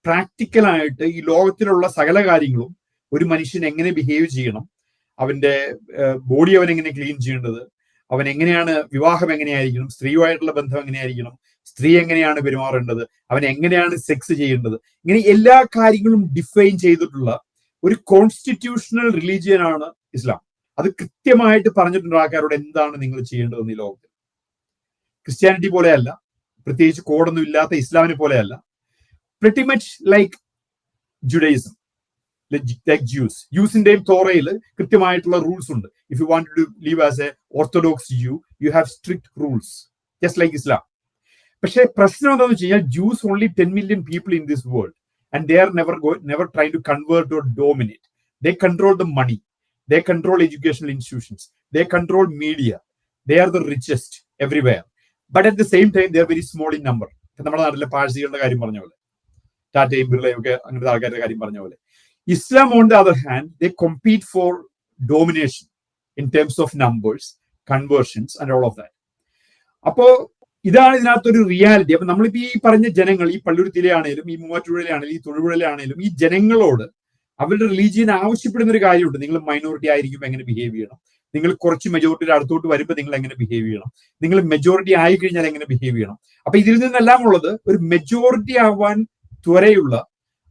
പ്രാക്ടിക്കലായിട്ട് ഈ ലോകത്തിലുള്ള സകല കാര്യങ്ങളും ഒരു മനുഷ്യൻ എങ്ങനെ ബിഹേവ് ചെയ്യണം, അവന്റെ ബോഡി അവൻ എങ്ങനെ ക്ലീൻ ചെയ്യേണ്ടത്, അവൻ എങ്ങനെയാണ് വിവാഹം എങ്ങനെയായിരിക്കണം, സ്ത്രീയുമായിട്ടുള്ള ബന്ധം എങ്ങനെയായിരിക്കണം, സ്ത്രീ എങ്ങനെയാണ് പെരുമാറേണ്ടത്, അവൻ എങ്ങനെയാണ് സെക്സ് ചെയ്യേണ്ടത്, ഇങ്ങനെ എല്ലാ കാര്യങ്ങളും ഡിഫൈൻ ചെയ്തിട്ടുള്ള ഒരു കോൺസ്റ്റിറ്റ്യൂഷണൽ റിലീജിയനാണ് ഇസ്ലാം. അത് കൃത്യമായിട്ട് പറഞ്ഞിട്ടുണ്ട് ആൾക്കാരോട് എന്താണ് നിങ്ങൾ ചെയ്യേണ്ടതെന്ന് ഈ ലോകത്തിൽ. ക്രിസ്ത്യാനിറ്റി പോലെയല്ല, പ്രത്യേകിച്ച് കോഡൊന്നും ഇല്ലാത്ത ഇസ്ലാമിനെ പോലെയല്ല. Pretty much like Judaism, like ജ്യൂസിന്റെയും തോറയിൽ കൃത്യമായിട്ടുള്ള റൂൾസ് ഉണ്ട്. If you want to live as a orthodox you have strict rules just like Islam. പക്ഷേ പ്രശ്നം എന്താണെന്ന് വെച്ച് കഴിഞ്ഞാൽ Jews only 10 million people in this world and they are never trying to convert or dominate. They control the money, they control educational institutions, they control media, they are the richest everywhere, but at the same time they are very small in number. നമ്മുടെ നാട്ടിലെ പാഴ്സികളുടെ കാര്യം പറഞ്ഞ പോലെ, ടാറ്റയും ബിർളയും ഒക്കെ അങ്ങനത്തെ ആൾക്കാരുടെ കാര്യം പറഞ്ഞ പോലെ, Islam, on the other hand, they compete for domination in terms of numbers, conversions and all of that. അപ്പോ ഇതാണ് ഇതിനകത്തൊരു റിയാലിറ്റി. അപ്പൊ നമ്മളിപ്പോ ഈ പറഞ്ഞ ജനങ്ങൾ, ഈ പള്ളുരുത്തിലെ ആണെങ്കിലും ഈ മൂവാറ്റുപുഴയിലെ ആണെങ്കിലും ഈ തൊടുപുഴയിലെ ആണെങ്കിലും ഈ ജനങ്ങളോട് അവരുടെ റിലീജിയൻ ആവശ്യപ്പെടുന്ന ഒരു കാര്യമുണ്ട്. നിങ്ങൾ മൈനോറിറ്റി ആയിരിക്കും എങ്ങനെ ബിഹേവ് ചെയ്യണം, നിങ്ങൾ കുറച്ച് മെജോറിറ്റിയുടെ അടുത്തോട്ട് വരുമ്പോൾ നിങ്ങൾ എങ്ങനെ ബിഹേവ് ചെയ്യണം, നിങ്ങൾ മെജോറിറ്റി ആയി കഴിഞ്ഞാൽ എങ്ങനെ ബിഹേവ് ചെയ്യണം. അപ്പൊ ഇതിൽ നിന്നെല്ലാം ഉള്ളത് ഒരു മെജോറിറ്റി ആവാൻ ത്വരയുള്ള,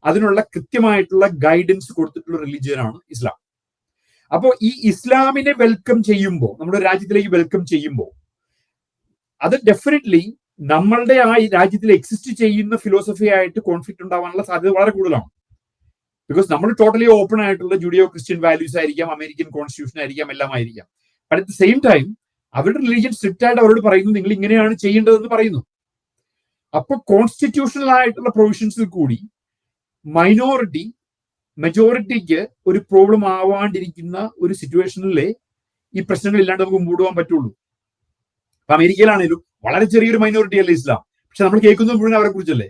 അതിനുള്ള കൃത്യമായിട്ടുള്ള ഗൈഡൻസ് കൊടുത്തിട്ടുള്ള റിലീജിയനാണ് ഇസ്ലാം. അപ്പോൾ ഈ ഇസ്ലാമിനെ വെൽക്കം ചെയ്യുമ്പോൾ, നമ്മുടെ രാജ്യത്തിലേക്ക് വെൽക്കം ചെയ്യുമ്പോൾ, അത് ഡെഫിനറ്റ്ലി നമ്മളുടെ ആ ഈ രാജ്യത്തിൽ എക്സിസ്റ്റ് ചെയ്യുന്ന ഫിലോസഫി ആയിട്ട് കോൺഫ്ലിക്ട് ഉണ്ടാവാനുള്ള സാധ്യത വളരെ കൂടുതലാണ്. ബിക്കോസ് നമ്മൾ ടോട്ടലി ഓപ്പൺ ആയിട്ടുള്ള ജുഡിയോ ക്രിസ്ത്യൻ വാല്യൂസ് ആയിരിക്കാം, അമേരിക്കൻ കോൺസ്റ്റിറ്റ്യൂഷൻ ആയിരിക്കാം, എല്ലാം ആയിരിക്കാം. But at the same time അവരുടെ റിലീജിയൻ സ്ട്രിക്റ്റ് ആയിട്ട് അവരോട് പറയുന്നു നിങ്ങൾ ഇങ്ങനെയാണ് ചെയ്യേണ്ടതെന്ന് പറയുന്നു. അപ്പൊ കോൺസ്റ്റിറ്റ്യൂഷണൽ ആയിട്ടുള്ള പ്രൊവിഷൻസിൽ കൂടി മൈനോറിറ്റി മെജോറിറ്റിക്ക് ഒരു പ്രോബ്ലം ആവാണ്ടിരിക്കുന്ന ഒരു സിറ്റുവേഷനിലെ ഈ പ്രശ്നങ്ങൾ ഇല്ലാണ്ട് നമുക്ക് മുമ്പോട്ട് പോകാൻ പറ്റുള്ളൂ. അപ്പൊ അമേരിക്കയിലാണേലും വളരെ ചെറിയൊരു മൈനോറിറ്റി അല്ലേ ഇസ്ലാം, പക്ഷെ നമ്മൾ കേൾക്കുന്നത് മുഴുവൻ അവരെ കുറിച്ചല്ലേ.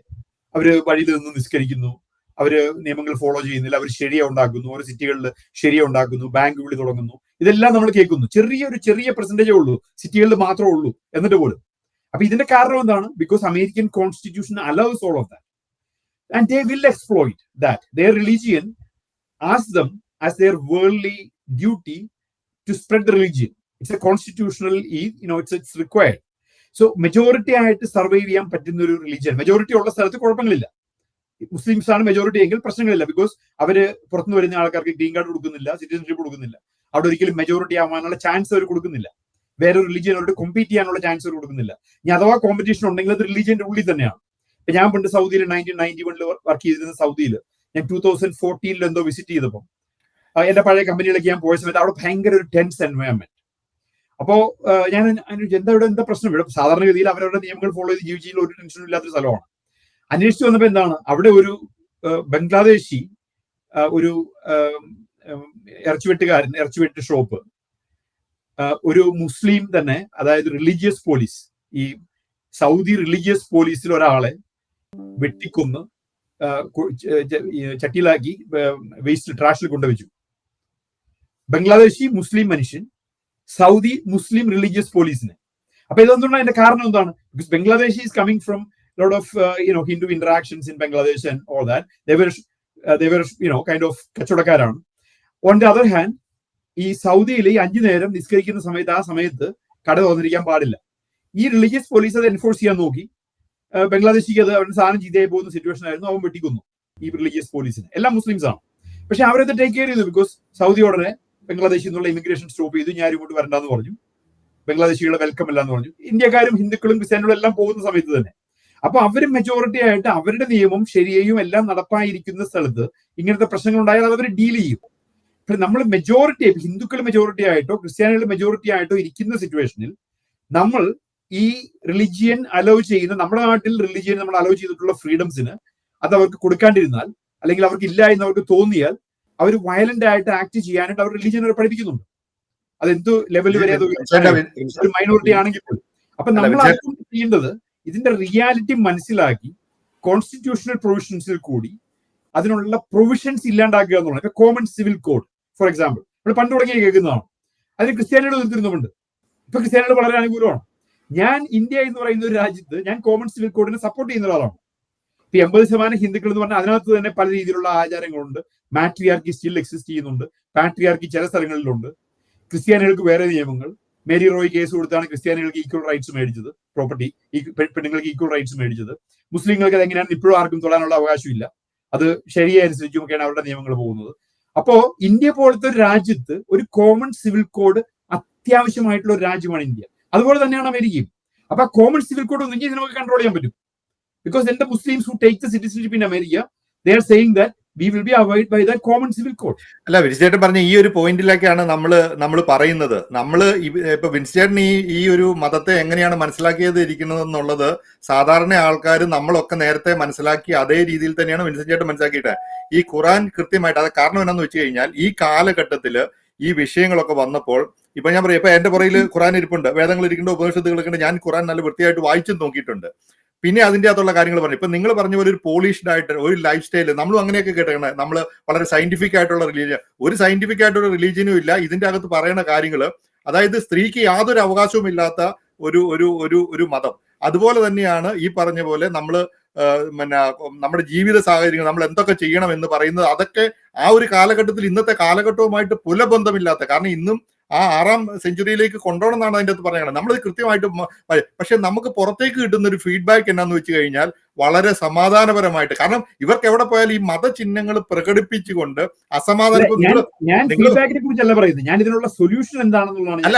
അവര് വഴിയിൽ നിന്ന് നിസ്കരിക്കുന്നു, അവര് നിയമങ്ങൾ ഫോളോ ചെയ്യുന്നില്ല, അവർ ശരിയ ഉണ്ടാക്കുന്നു, ഓരോ സിറ്റികളിൽ ശരിയ ഉണ്ടാക്കുന്നു, ബാങ്ക് വിളി തുടങ്ങുന്നു, ഇതെല്ലാം നമ്മൾ കേൾക്കുന്നു. ചെറിയ പെർസെന്റേജേ ഉള്ളൂ, സിറ്റികളിൽ മാത്രമേ ഉള്ളൂ എന്നിട്ട് പോലും. അപ്പൊ ഇതിന്റെ കാരണം എന്താണ്? Because American constitution allows all of that and they will exploit that. Their religion asks them as their worldly duty to spread the religion. It's a constitutional, it's required. So majority ആയിട്ട് survive ചെയ്യാൻ പറ്റുന്ന ഒരു religion, majority ഉള്ള സ്ഥലത്ത് കുഴപ്പങ്ങളില്ല. Muslims ആണ് majority എങ്കിൽ പ്രശ്നങ്ങളില്ല. Because അവര് പുറത്തുനിന്ന് വരുന്ന ആൾക്കാർക്ക് ഗ്രീൻ കാർഡ് കൊടുക്കുന്നില്ല, സിറ്റിസൺഷിപ്പ് കൊടുക്കുന്നില്ല, അവിടെ ഒരിക്കലും മെജോറിറ്റി ആവാനുള്ള ചാൻസ് അവർ കൊടുക്കുന്നില്ല, വേറൊരു റിലീജിയനോട് കോമ്പീറ്റ് ചെയ്യാനുള്ള ചാൻസ് അവർ കൊടുക്കുന്നില്ല. ഇനി അഥവാ കോമ്പറ്റീഷൻ ഉണ്ടെങ്കിൽ അത് റിലീജിയന്റെ ഉള്ളിൽ തന്നെയാണ്. ഞാൻ പണ്ട് സൗദിയിൽ 1991 വർക്ക് ചെയ്തിരുന്ന സൗദിയിൽ ഞാൻ 2014 എന്തോ വിസിറ്റ് ചെയ്തപ്പോൾ എന്റെ പഴയ കമ്പനിയിലേക്ക് ഞാൻ പോയ സമയത്ത് അവിടെ ഭയങ്കര ഒരു ടെൻസ് എൻവയോൺമെന്റ്. അപ്പോ ഞാൻ എന്താ പ്രശ്നം, ഇവിടെ സാധാരണഗതിയിൽ അവരവരുടെ നിയമങ്ങൾ ഫോളോ ചെയ്ത് ജീവിച്ചതിൽ ഒരു ടെൻഷനും ഇല്ലാത്തൊരു സ്ഥലമാണ്. അന്വേഷിച്ചു വന്നപ്പോൾ എന്താണ്, അവിടെ ഒരു ബംഗ്ലാദേശി ഒരു ഇറച്ചിവെട്ട് ഷോപ്പ് ഒരു മുസ്ലിം തന്നെ, അതായത് റിലീജിയസ് പോലീസ്, ഈ സൗദി റിലീജിയസ് പോലീസിൽ ഒരാളെ വെട്ടിക്കൊന്ന് ചട്ടിയിലാക്കി വേസ്റ്റ് ട്രാഷിൽ കൊണ്ടുവച്ചു. ബംഗ്ലാദേശി മുസ്ലിം മനുഷ്യൻ സൗദി മുസ്ലിം റിലീജിയസ് പോലീസിനെ. അപ്പൊ ഇതെന്തുകൊണ്ടാണ്? അതിന്റെ കാരണം എന്താണ്? Because Bangladesh is coming from lot of Hindu interactions in Bangladesh and all that. They were kind of കച്ചവടക്കാരാണ്. On the other hand, ഈ സൗദിയിൽ ഈ 5 നേരം നിസ്കരിക്കുന്ന സമയത്ത്, ആ സമയത്ത് കട തുറന്നിരിക്കാൻ പാടില്ല. ഈ റിലീജിയസ് പോലീസ് അത് എൻഫോഴ്സ് ചെയ്യാൻ നോക്കി. ബംഗ്ലാദേശിക്ക് അത് അവരുടെ സാധനം ചീത്തയായി പോകുന്ന സിറ്റുവേഷൻ ആയിരുന്നു. അവൻ വെട്ടിക്കൊന്നു ഈ റിലീജിയസ് പോലീസിനെ. എല്ലാം മുസ്ലിംസ് ആണ്. പക്ഷെ അവരത് ടേക്ക് കെയർ ചെയ്തു. ബിക്കോസ് സൗദി ഉടനെ ബംഗ്ലാദേശിൽ നിന്നുള്ള ഇമിഗ്രേഷൻ സ്റ്റോപ്പ് ചെയ്തു. ഞാൻ ഇങ്ങോട്ട് വരണ്ടെന്ന് പറഞ്ഞു. ബംഗ്ലാദേശികളെ വെൽക്കം അല്ല എന്ന് പറഞ്ഞു. ഇന്ത്യക്കാരും ഹിന്ദുക്കളും ക്രിസ്ത്യാനികളും എല്ലാം പോകുന്ന സമയത്ത് തന്നെ. അപ്പൊ അവര് മെജോറിറ്റി ആയിട്ട് അവരുടെ നിയമം ശരിയെയും എല്ലാം നടപ്പായിരിക്കുന്ന സ്ഥലത്ത് ഇങ്ങനത്തെ പ്രശ്നങ്ങൾ ഉണ്ടായാൽ അവർ ഡീൽ ചെയ്യും. നമ്മൾ മെജോറിറ്റി, ഹിന്ദുക്കൾ മെജോറിറ്റി ആയിട്ടോ ക്രിസ്ത്യാനികൾ മെജോറിറ്റി ആയിട്ടോ ഇരിക്കുന്ന സിറ്റുവേഷനിൽ നമ്മൾ ഈ റിലിജിയൻ അലോ ചെയ്യുന്ന, നമ്മുടെ നാട്ടിൽ റിലിജിയൻ നമ്മൾ അലോ ചെയ്തിട്ടുള്ള ഫ്രീഡംസിന് അത് അവർക്ക് കൊടുക്കാണ്ടിരുന്നാൽ, അല്ലെങ്കിൽ അവർക്ക് ഇല്ല എന്ന് അവർക്ക് തോന്നിയാൽ, അവർ വയലന്റ് ആയിട്ട് ആക്ട് ചെയ്യാനായിട്ട് അവർ റിലിജിയൻ അവരെ പഠിപ്പിക്കുന്നുണ്ട്. അതെന്ത് ലെവൽ വരെ അത് ഒരു മൈനോറിറ്റി ആണെങ്കിൽ പോലും. അപ്പൊ നമ്മൾ അതുകൊണ്ട് ചെയ്യേണ്ടത് ഇതിന്റെ റിയാലിറ്റി മനസ്സിലാക്കി കോൺസ്റ്റിറ്റ്യൂഷണൽ പ്രൊവിഷൻസിൽ കൂടി അതിനുള്ള പ്രൊവിഷൻസ് ഇല്ലാണ്ടാക്കുക എന്നുള്ളത്. ഇപ്പൊ common civil code for example നമ്മൾ പണ്ട് തുടങ്ങി കേൾക്കുന്നതാണ്. അതിന് ക്രിസ്ത്യാനികൾ എതിർത്തിരുന്നുമുണ്ട്. ഇപ്പൊ ക്രിസ്ത്യാനികൾ വളരെ അനുകൂലമാണ്. ഞാൻ ഇന്ത്യ എന്ന് പറയുന്ന ഒരു രാജ്യത്ത് ഞാൻ കോമൺ സിവിൽ കോഡിനെ സപ്പോർട്ട് ചെയ്യുന്ന ഒരാളാണ്. ഇപ്പൊ 80% ഹിന്ദുക്കൾ എന്ന് പറഞ്ഞാൽ അതിനകത്ത് തന്നെ പല രീതിയിലുള്ള ആചാരങ്ങളുണ്ട്. മാട്രിയാർക്കി സ്റ്റിൽ എക്സിസ്റ്റ് ചെയ്യുന്നുണ്ട്. പാട്രിയാർക്കി ചില സ്ഥലങ്ങളിലുണ്ട്. ക്രിസ്ത്യാനികൾക്ക് വേറെ നിയമങ്ങൾ. മേരി റോയ് കേസ് കൊടുത്താണ് ക്രിസ്ത്യാനികൾക്ക് ഈക്വൽ റൈറ്റ്സ് മേടിച്ചത്, പ്രോപ്പർട്ടി പെണ്ണുങ്ങൾക്ക് ഈക്വൽ റൈറ്റ്സ് മേടിച്ചത്. മുസ്ലിങ്ങൾക്ക് അത് എങ്ങനെയാണ് ഇപ്പോഴും ആർക്കും തൊടാനുള്ള അവകാശമില്ല. അത് ശരിയ അനുസരിച്ചുമൊക്കെയാണ് അവരുടെ നിയമങ്ങൾ പോകുന്നത്. അപ്പോ ഇന്ത്യ പോലത്തെ ഒരു രാജ്യത്ത് ഒരു കോമൺ സിവിൽ കോഡ് അത്യാവശ്യമായിട്ടുള്ള ഒരു രാജ്യമാണ് ഇന്ത്യ. അതുപോലെ തന്നെയാണ് അമേരിക്കയും. അപ്പൊ കോമൺ സിവിൽ കോഡ് ഒന്നെങ്കിൽ ഇത് നമുക്ക് കൺട്രോൾ ചെയ്യാൻ പറ്റും. Because then the Muslims who take the citizenship in America, they are saying that we will be abided by the common civil code.
അല്ല, വിൻസേട്ടൻ പറഞ്ഞ ഈ ഒരു പോയിന്റിലേക്കാണ് നമ്മൾ പറയുന്നത്. ഇപ്പൊ വിൻസേട്ടൻ ഈ ഒരു മതത്തെ എങ്ങനെയാണ് മനസ്സിലാക്കിയത് ഇരിക്കുന്നത് എന്നുള്ളത് സാധാരണ ആൾക്കാർ നമ്മളൊക്കെ നേരത്തെ മനസ്സിലാക്കി അതേ രീതിയിൽ തന്നെയാണ് വിൻസേട്ടൻ മനസ്സിലാക്കിയിട്ട്. ഈ ഖുറാൻ കൃത്യമായിട്ട്, അത് കാരണം എന്നാന്ന് വെച്ച് കഴിഞ്ഞാൽ ഈ കാലഘട്ടത്തില് ഈ വിഷയങ്ങളൊക്കെ വന്നപ്പോൾ, ഇപ്പൊ ഞാൻ പറയാം, ഇപ്പൊ എന്റെ പുറയിൽ ഖുറാൻ ഇരിപ്പുണ്ട്, വേദങ്ങൾ ഇരിക്കുന്നുണ്ട്, ഉപനിഷത്തുകളൊക്കെ ഉണ്ട്. ഞാൻ ഖുറാൻ നല്ല വൃത്തിയായിട്ട് വായിച്ചും നോക്കിയിട്ടുണ്ട്. പിന്നെ അതിന്റെ അകത്തുള്ള കാര്യങ്ങൾ പറഞ്ഞു. ഇപ്പൊ നിങ്ങൾ പറഞ്ഞ പോലെ ഒരു പോളിഷ്ഡ് ആയിട്ട് ഒരു ലൈഫ് സ്റ്റൈല് നമ്മളും അങ്ങനെയൊക്കെ കേട്ടേക്കണേ. നമ്മൾ വളരെ സയന്റിഫിക് ആയിട്ടുള്ള റിലീജിയൻ, ഒരു സയന്റിഫിക് ആയിട്ടുള്ള റിലീജിയനും ഇല്ല ഇതിന്റെ അകത്ത് പറയുന്ന കാര്യങ്ങൾ. അതായത് സ്ത്രീക്ക് യാതൊരു അവകാശവും ഇല്ലാത്ത ഒരു മതം. അതുപോലെ തന്നെയാണ് ഈ പറഞ്ഞ പോലെ നമ്മുടെ ജീവിത സാഹചര്യങ്ങൾ നമ്മൾ എന്തൊക്കെ ചെയ്യണം എന്ന് പറയുന്നത്, അതൊക്കെ ആ ഒരു കാലഘട്ടത്തിൽ ഇന്നത്തെ കാലഘട്ടവുമായിട്ട് പുലബന്ധമില്ലാത്ത, കാരണം ഇന്നും ആ 6ാം സെഞ്ചുറിയിലേക്ക് കൊണ്ടുപോകണം എന്നാണ് അതിൻ്റെ അകത്ത് പറയുന്നത്. നമ്മളത് കൃത്യമായിട്ട്, പക്ഷെ നമുക്ക് പുറത്തേക്ക് കിട്ടുന്ന ഒരു ഫീഡ്ബാക്ക് എന്നാന്ന് വെച്ച് കഴിഞ്ഞാൽ വളരെ സമാധാനപരമായിട്ട്, കാരണം ഇവർക്ക് എവിടെ പോയാലും ഈ മതചിഹ്നങ്ങൾ പ്രകടിപ്പിച്ചുകൊണ്ട് അസമാധാനം.
ഞാൻ ഫീഡ്ബാക്കിനെ കുറിച്ചല്ല പറയുന്നത്, ഞാൻ ഇതിനുള്ള സൊല്യൂഷൻ എന്താണെന്നുള്ളതാണ്.
അല്ല,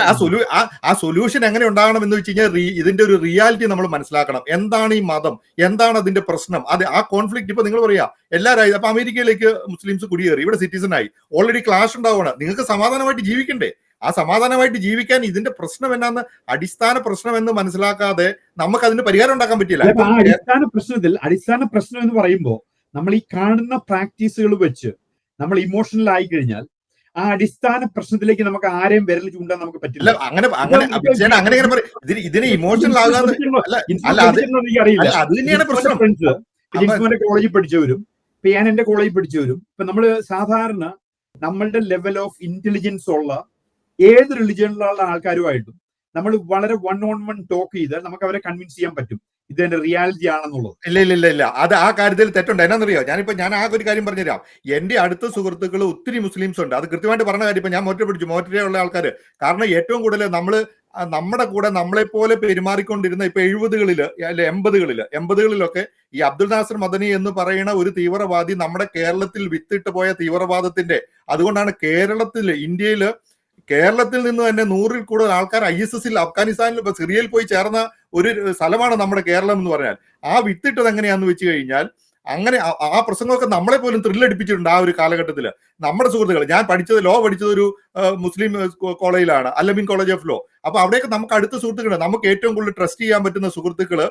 ആ സൊല്യൂഷൻ എങ്ങനെ ഉണ്ടാകണം എന്ന് വെച്ച് കഴിഞ്ഞാൽ ഇതിന്റെ ഒരു റിയാലിറ്റി നമ്മൾ മനസ്സിലാക്കണം. എന്താണ് ഈ മതം, എന്താണ് അതിന്റെ പ്രശ്നം, അത് ആ കോൺഫ്ലിക്ട്. ഇപ്പൊ നിങ്ങൾ പറയാ എല്ലാവരും അപ്പൊ അമേരിക്കയിലേക്ക് മുസ്ലിംസ് കുടിയേറി, ഇവിടെ സിറ്റിസൺ ആയി, ഓൾറെഡി ക്ലാഷ് ഉണ്ടാവുകയാണ്. നിങ്ങൾക്ക് സമാധാനമായിട്ട് ജീവിക്കണ്ടേ? ആ സമാധാനമായിട്ട് ജീവിക്കാൻ ഇതിന്റെ പ്രശ്നം എന്നാന്ന്, അടിസ്ഥാന പ്രശ്നം എന്ന് മനസ്സിലാക്കാതെ നമുക്ക് അതിന് പരിഹാരം ഉണ്ടാക്കാൻ പറ്റില്ല.
അടിസ്ഥാന പ്രശ്നം എന്ന് പറയുമ്പോൾ നമ്മൾ ഈ കാണുന്ന പ്രാക്ടീസുകൾ വെച്ച് നമ്മൾ ഇമോഷണൽ ആയി കഴിഞ്ഞാൽ ആ അടിസ്ഥാന പ്രശ്നത്തിലേക്ക് നമുക്ക് ആരെയും വിരൽ ചൂണ്ടാൻ നമുക്ക് പറ്റില്ല.
ഇതിന് ഇമോഷണൽ ആകാതെ
കോളേജിൽ പഠിച്ചവരും, ഇപ്പൊ ഞാൻ എന്റെ കോളേജിൽ പഠിച്ചവരും, ഇപ്പൊ നമ്മള് സാധാരണ നമ്മളുടെ ലെവൽ ഓഫ് ഇന്റലിജൻസ് ഉള്ള ഏത് റിലിജിയനിലുള്ള ആൾക്കാരുമായിട്ടും നമ്മൾ വളരെ 1-on-1 ടോക്ക് ചെയ്താൽ നമുക്ക് അവരെ കൺവിൻസ് ചെയ്യാൻ പറ്റും ഇതിന്റെ റിയാലിറ്റി ആണെന്നുള്ളത്.
ഇല്ല, അത് ആ കാര്യത്തിൽ തെറ്റുണ്ട്. എന്നാന്നറിയോ, ഞാൻ ആ ഒരു കാര്യം പറഞ്ഞുതരാം. എന്റെ അടുത്ത സുഹൃത്തുക്കൾ ഒത്തിരി മുസ്ലിംസ് ഉണ്ട്. അത് കൃത്യമായിട്ട് പറഞ്ഞ കാര്യം. ഇപ്പൊ ഞാൻ മോറ്ററിലുള്ള ആൾക്കാർ, കാരണം ഏറ്റവും കൂടുതൽ നമ്മുടെ കൂടെ നമ്മളെപ്പോലെ പെരുമാറിക്കൊണ്ടിരുന്ന ഇപ്പൊ 70കളില് അല്ലെ 80കളിലൊക്കെ ഈ അബ്ദുൽ നാസർ മദനി എന്ന് പറയുന്ന ഒരു തീവ്രവാദി നമ്മുടെ കേരളത്തിൽ വിത്തിട്ട് പോയ തീവ്രവാദത്തിന്റെ, അതുകൊണ്ടാണ് കേരളത്തിൽ നിന്ന് തന്നെ 100-ൽ കൂടുതൽ ആൾക്കാർ ISIS-ൽ അഫ്ഗാനിസ്ഥാനിൽ ഇപ്പൊ സിറിയയിൽ പോയി ചേർന്ന ഒരു സ്ഥലമാണ് നമ്മുടെ കേരളം എന്ന് പറഞ്ഞാൽ. ആ വിത്തിട്ടത് എങ്ങനെയാന്ന് വെച്ച് കഴിഞ്ഞാൽ, അങ്ങനെ ആ പ്രസംഗമൊക്കെ നമ്മളെ പോലും ത്രില്ലടിപ്പിച്ചിട്ടുണ്ട് ആ ഒരു കാലഘട്ടത്തിൽ. നമ്മുടെ സുഹൃത്തുക്കൾ, ഞാൻ ലോ പഠിച്ചത് ഒരു മുസ്ലിം കോളേജിലാണ്, അല്ലമീൻ കോളേജ് ഓഫ് ലോ. അപ്പൊ അവിടെയൊക്കെ നമുക്ക് അടുത്ത സുഹൃത്തുക്കളുണ്ട്, നമുക്ക് ഏറ്റവും കൂടുതൽ ട്രസ്റ്റ് ചെയ്യാൻ പറ്റുന്ന സുഹൃത്തുക്കള്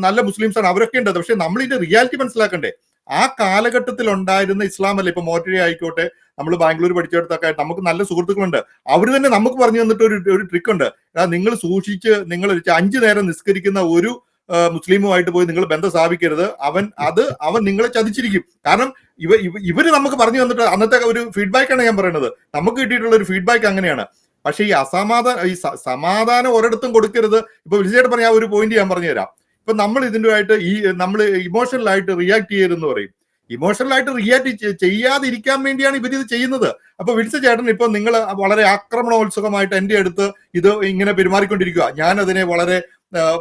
നല്ല മുസ്ലിംസ് ആണ്, അവരൊക്കെ ഉണ്ട്. പക്ഷെ നമ്മൾ ഇതിന്റെ റിയാലിറ്റി മനസ്സിലാക്കണ്ടേ? ആ കാലഘട്ടത്തിൽ ഉണ്ടായിരുന്ന ഇസ്ലാം അല്ല. ഇപ്പൊ മോറ്ററി ആയിക്കോട്ടെ, നമ്മൾ ബാംഗ്ലൂർ പഠിച്ചെടുത്തൊക്കെ നമുക്ക് നല്ല സുഹൃത്തുക്കളുണ്ട്. അവർ തന്നെ നമുക്ക് പറഞ്ഞു തന്നിട്ട് ഒരു ട്രിക്ക് ഉണ്ട്. നിങ്ങൾ സൂക്ഷിച്ച്, നിങ്ങൾ 5 നേരം നിസ്കരിക്കുന്ന ഒരു മുസ്ലിമുമായിട്ട് പോയി നിങ്ങൾ ബന്ധം സ്ഥാപിക്കരുത്. അവൻ നിങ്ങളെ ചതിച്ചിരിക്കും. കാരണം ഇവര് നമുക്ക് പറഞ്ഞു തന്നിട്ട് അന്നത്തെ ഒരു ഫീഡ്ബാക്കാണ് ഞാൻ പറയുന്നത്. നമുക്ക് കിട്ടിയിട്ടുള്ള ഒരു ഫീഡ്ബാക്ക് അങ്ങനെയാണ്. പക്ഷേ ഈ സമാധാനം ഒരിടത്തും കൊടുക്കരുത്. ഇപ്പൊ വിജയേട്ട് പറഞ്ഞ ആ ഒരു പോയിന്റ് ഞാൻ പറഞ്ഞുതരാം. ഇപ്പൊ നമ്മൾ ഇതിൻ്റെതായിട്ട് നമ്മൾ ഇമോഷണലായിട്ട് റിയാക്ട് ചെയ്യരുതെന്ന് പറയും. ഇമോഷണലായിട്ട് റിയാക്ട് ചെയ്യാതിരിക്കാൻ വേണ്ടിയാണ് ഇവരിത് ചെയ്യുന്നത്. അപ്പൊ വിളിച്ച ചേട്ടൻ ഇപ്പൊ നിങ്ങൾ വളരെ ആക്രമണോത്സുകമായിട്ട് എന്റെ അടുത്ത് ഇത് ഇങ്ങനെ പെരുമാറിക്കൊണ്ടിരിക്കുക. ഞാൻ അതിനെ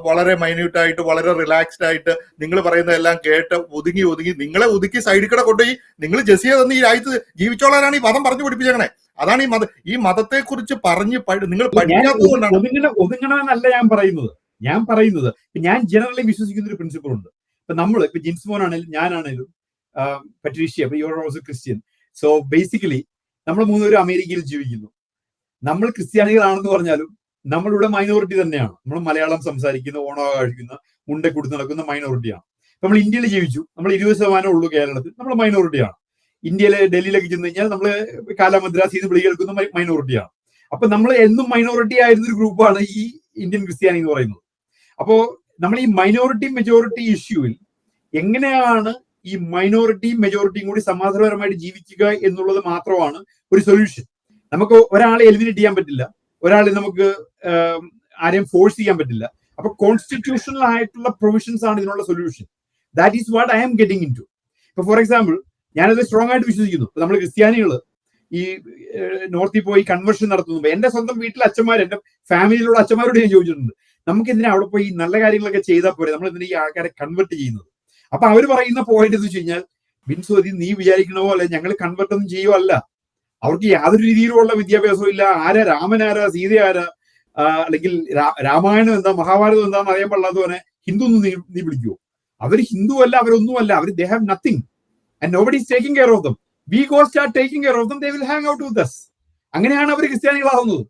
വളരെ മൈന്യൂട്ടായിട്ട്, വളരെ റിലാക്സ്ഡ് ആയിട്ട് നിങ്ങൾ പറയുന്നതെല്ലാം കേട്ട് ഒതുങ്ങി നിങ്ങളെ ഒതുക്കി സൈഡിൽ കൂടെ കൊണ്ടുപോയി നിങ്ങൾ ജസിയ തന്ന് ഈ രാജ്യത്ത് ജീവിച്ചോളാനാണ് ഈ മതം പറഞ്ഞു പഠിപ്പിച്ചേക്കണേ. അതാണ് ഈ മതത്തെ കുറിച്ച് നിങ്ങൾ പഠിക്കാത്തതുകൊണ്ടാണ്.
ഒതുങ്ങണമെന്നല്ല ഞാൻ പറയുന്നത് ഞാൻ ജനറലി വിശ്വസിക്കുന്ന ഒരു പ്രിൻസിപ്പിൾ ഉണ്ട്. ഇപ്പൊ ഇപ്പൊ ജിൻസ്മോൻ ആണെങ്കിലും ഞാനാണെങ്കിലും Patricia, you are also Christian. So basically നമ്മൾ 3 പേരും അമേരിക്കയിൽ ജീവിക്കുന്നു. നമ്മൾ ക്രിസ്ത്യാനികളാണെന്ന് പറഞ്ഞാലും നമ്മളിവിടെ മൈനോറിറ്റി തന്നെയാണ്. നമ്മൾ മലയാളം സംസാരിക്കുന്ന, ഓണം ആഘോഷിക്കുന്ന, മുണ്ട കൊടുത്ത് നടക്കുന്ന മൈനോറിറ്റിയാണ്. നമ്മൾ ഇന്ത്യയിൽ ജീവിച്ചു, നമ്മൾ 20% ഉള്ളൂ കേരളത്തിൽ, നമ്മൾ മൈനോറിറ്റിയാണ്. ഇന്ത്യയിലെ ഡൽഹിയിലേക്ക് ചെന്ന് കഴിഞ്ഞാൽ നമ്മൾ കാലാമദ്രാസ് ചെയ്ത് വിളി കേൾക്കുന്ന മൈനോറിറ്റിയാണ്. അപ്പൊ നമ്മൾ എന്നും മൈനോറിറ്റി ആയിരുന്ന ഒരു ഗ്രൂപ്പാണ് ഈ ഇന്ത്യൻ ക്രിസ്ത്യാനി എന്ന് പറയുന്നത്. അപ്പോ നമ്മൾ ഈ മൈനോറിറ്റി മെജോറിറ്റി ഇഷ്യൂവിൽ എങ്ങനെയാണ് ഈ മൈനോറിറ്റിയും മെജോറിറ്റിയും കൂടി സമാധാനപരമായിട്ട് ജീവിക്കുക എന്നുള്ളത് മാത്രമാണ് ഒരു സൊല്യൂഷൻ. നമുക്ക് ഒരാളെ എലിമിനേറ്റ് ചെയ്യാൻ പറ്റില്ല, ഒരാളെ നമുക്ക് ആരെയും ഫോഴ്സ് ചെയ്യാൻ പറ്റില്ല. അപ്പൊ കോൺസ്റ്റിറ്റ്യൂഷണൽ ആയിട്ടുള്ള പ്രൊവിഷൻസ് ആണ് ഇതിനുള്ള solution. That is what I am getting into. ഇപ്പൊ ഫോർ എക്സാമ്പിൾ, ഞാനത് സ്ട്രോങ് ആയിട്ട് വിശ്വസിക്കുന്നു. നമ്മൾ ക്രിസ്ത്യാനികൾ ഈ നോർത്തിൽ പോയി കൺവേർഷൻ നടത്തുന്നു. എന്റെ സ്വന്തം വീട്ടിലെ അച്ഛന്മാർ, എന്റെ ഫാമിലിയിലുള്ള അച്ഛന്മാരോട് ഞാൻ ചോദിച്ചിട്ടുണ്ട്, നമുക്ക് എന്തിനാ അവിടെ പോയി നല്ല കാര്യങ്ങളൊക്കെ ചെയ്താൽ പോരെ, നമ്മൾ എന്തിനാ ഈ ആൾക്കാരെ കൺവേർട്ട് ചെയ്യുന്നത്? അപ്പൊ അവർ പറയുന്ന പോയിന്റ് എന്ന് വെച്ച് കഴിഞ്ഞാൽ, ബിൻസോദി നീ വിചാരിക്കണ പോലെ ഞങ്ങൾ കൺവേർട്ട് ഒന്നും ചെയ്യുവല്ല. അവർക്ക് യാതൊരു രീതിയിലുള്ള വിദ്യാഭ്യാസവും ഇല്ല. ആരാ രാമനാരാ, സീത ആരാ, അല്ലെങ്കിൽ രാമായണം എന്താ, മഹാഭാരതം എന്താന്ന് അറിയാൻ പാടില്ലാത്തവനെ ഹിന്ദു നീ വിളിക്കുവോ? അവർ ഹിന്ദു അല്ല, അവരൊന്നുമല്ല. അവർ they have nothing and nobody is taking care of them. We go start taking care of them, they will hang out with us. അങ്ങനെയാണ് അവർ ക്രിസ്ത്യാനികളാവുന്നത്.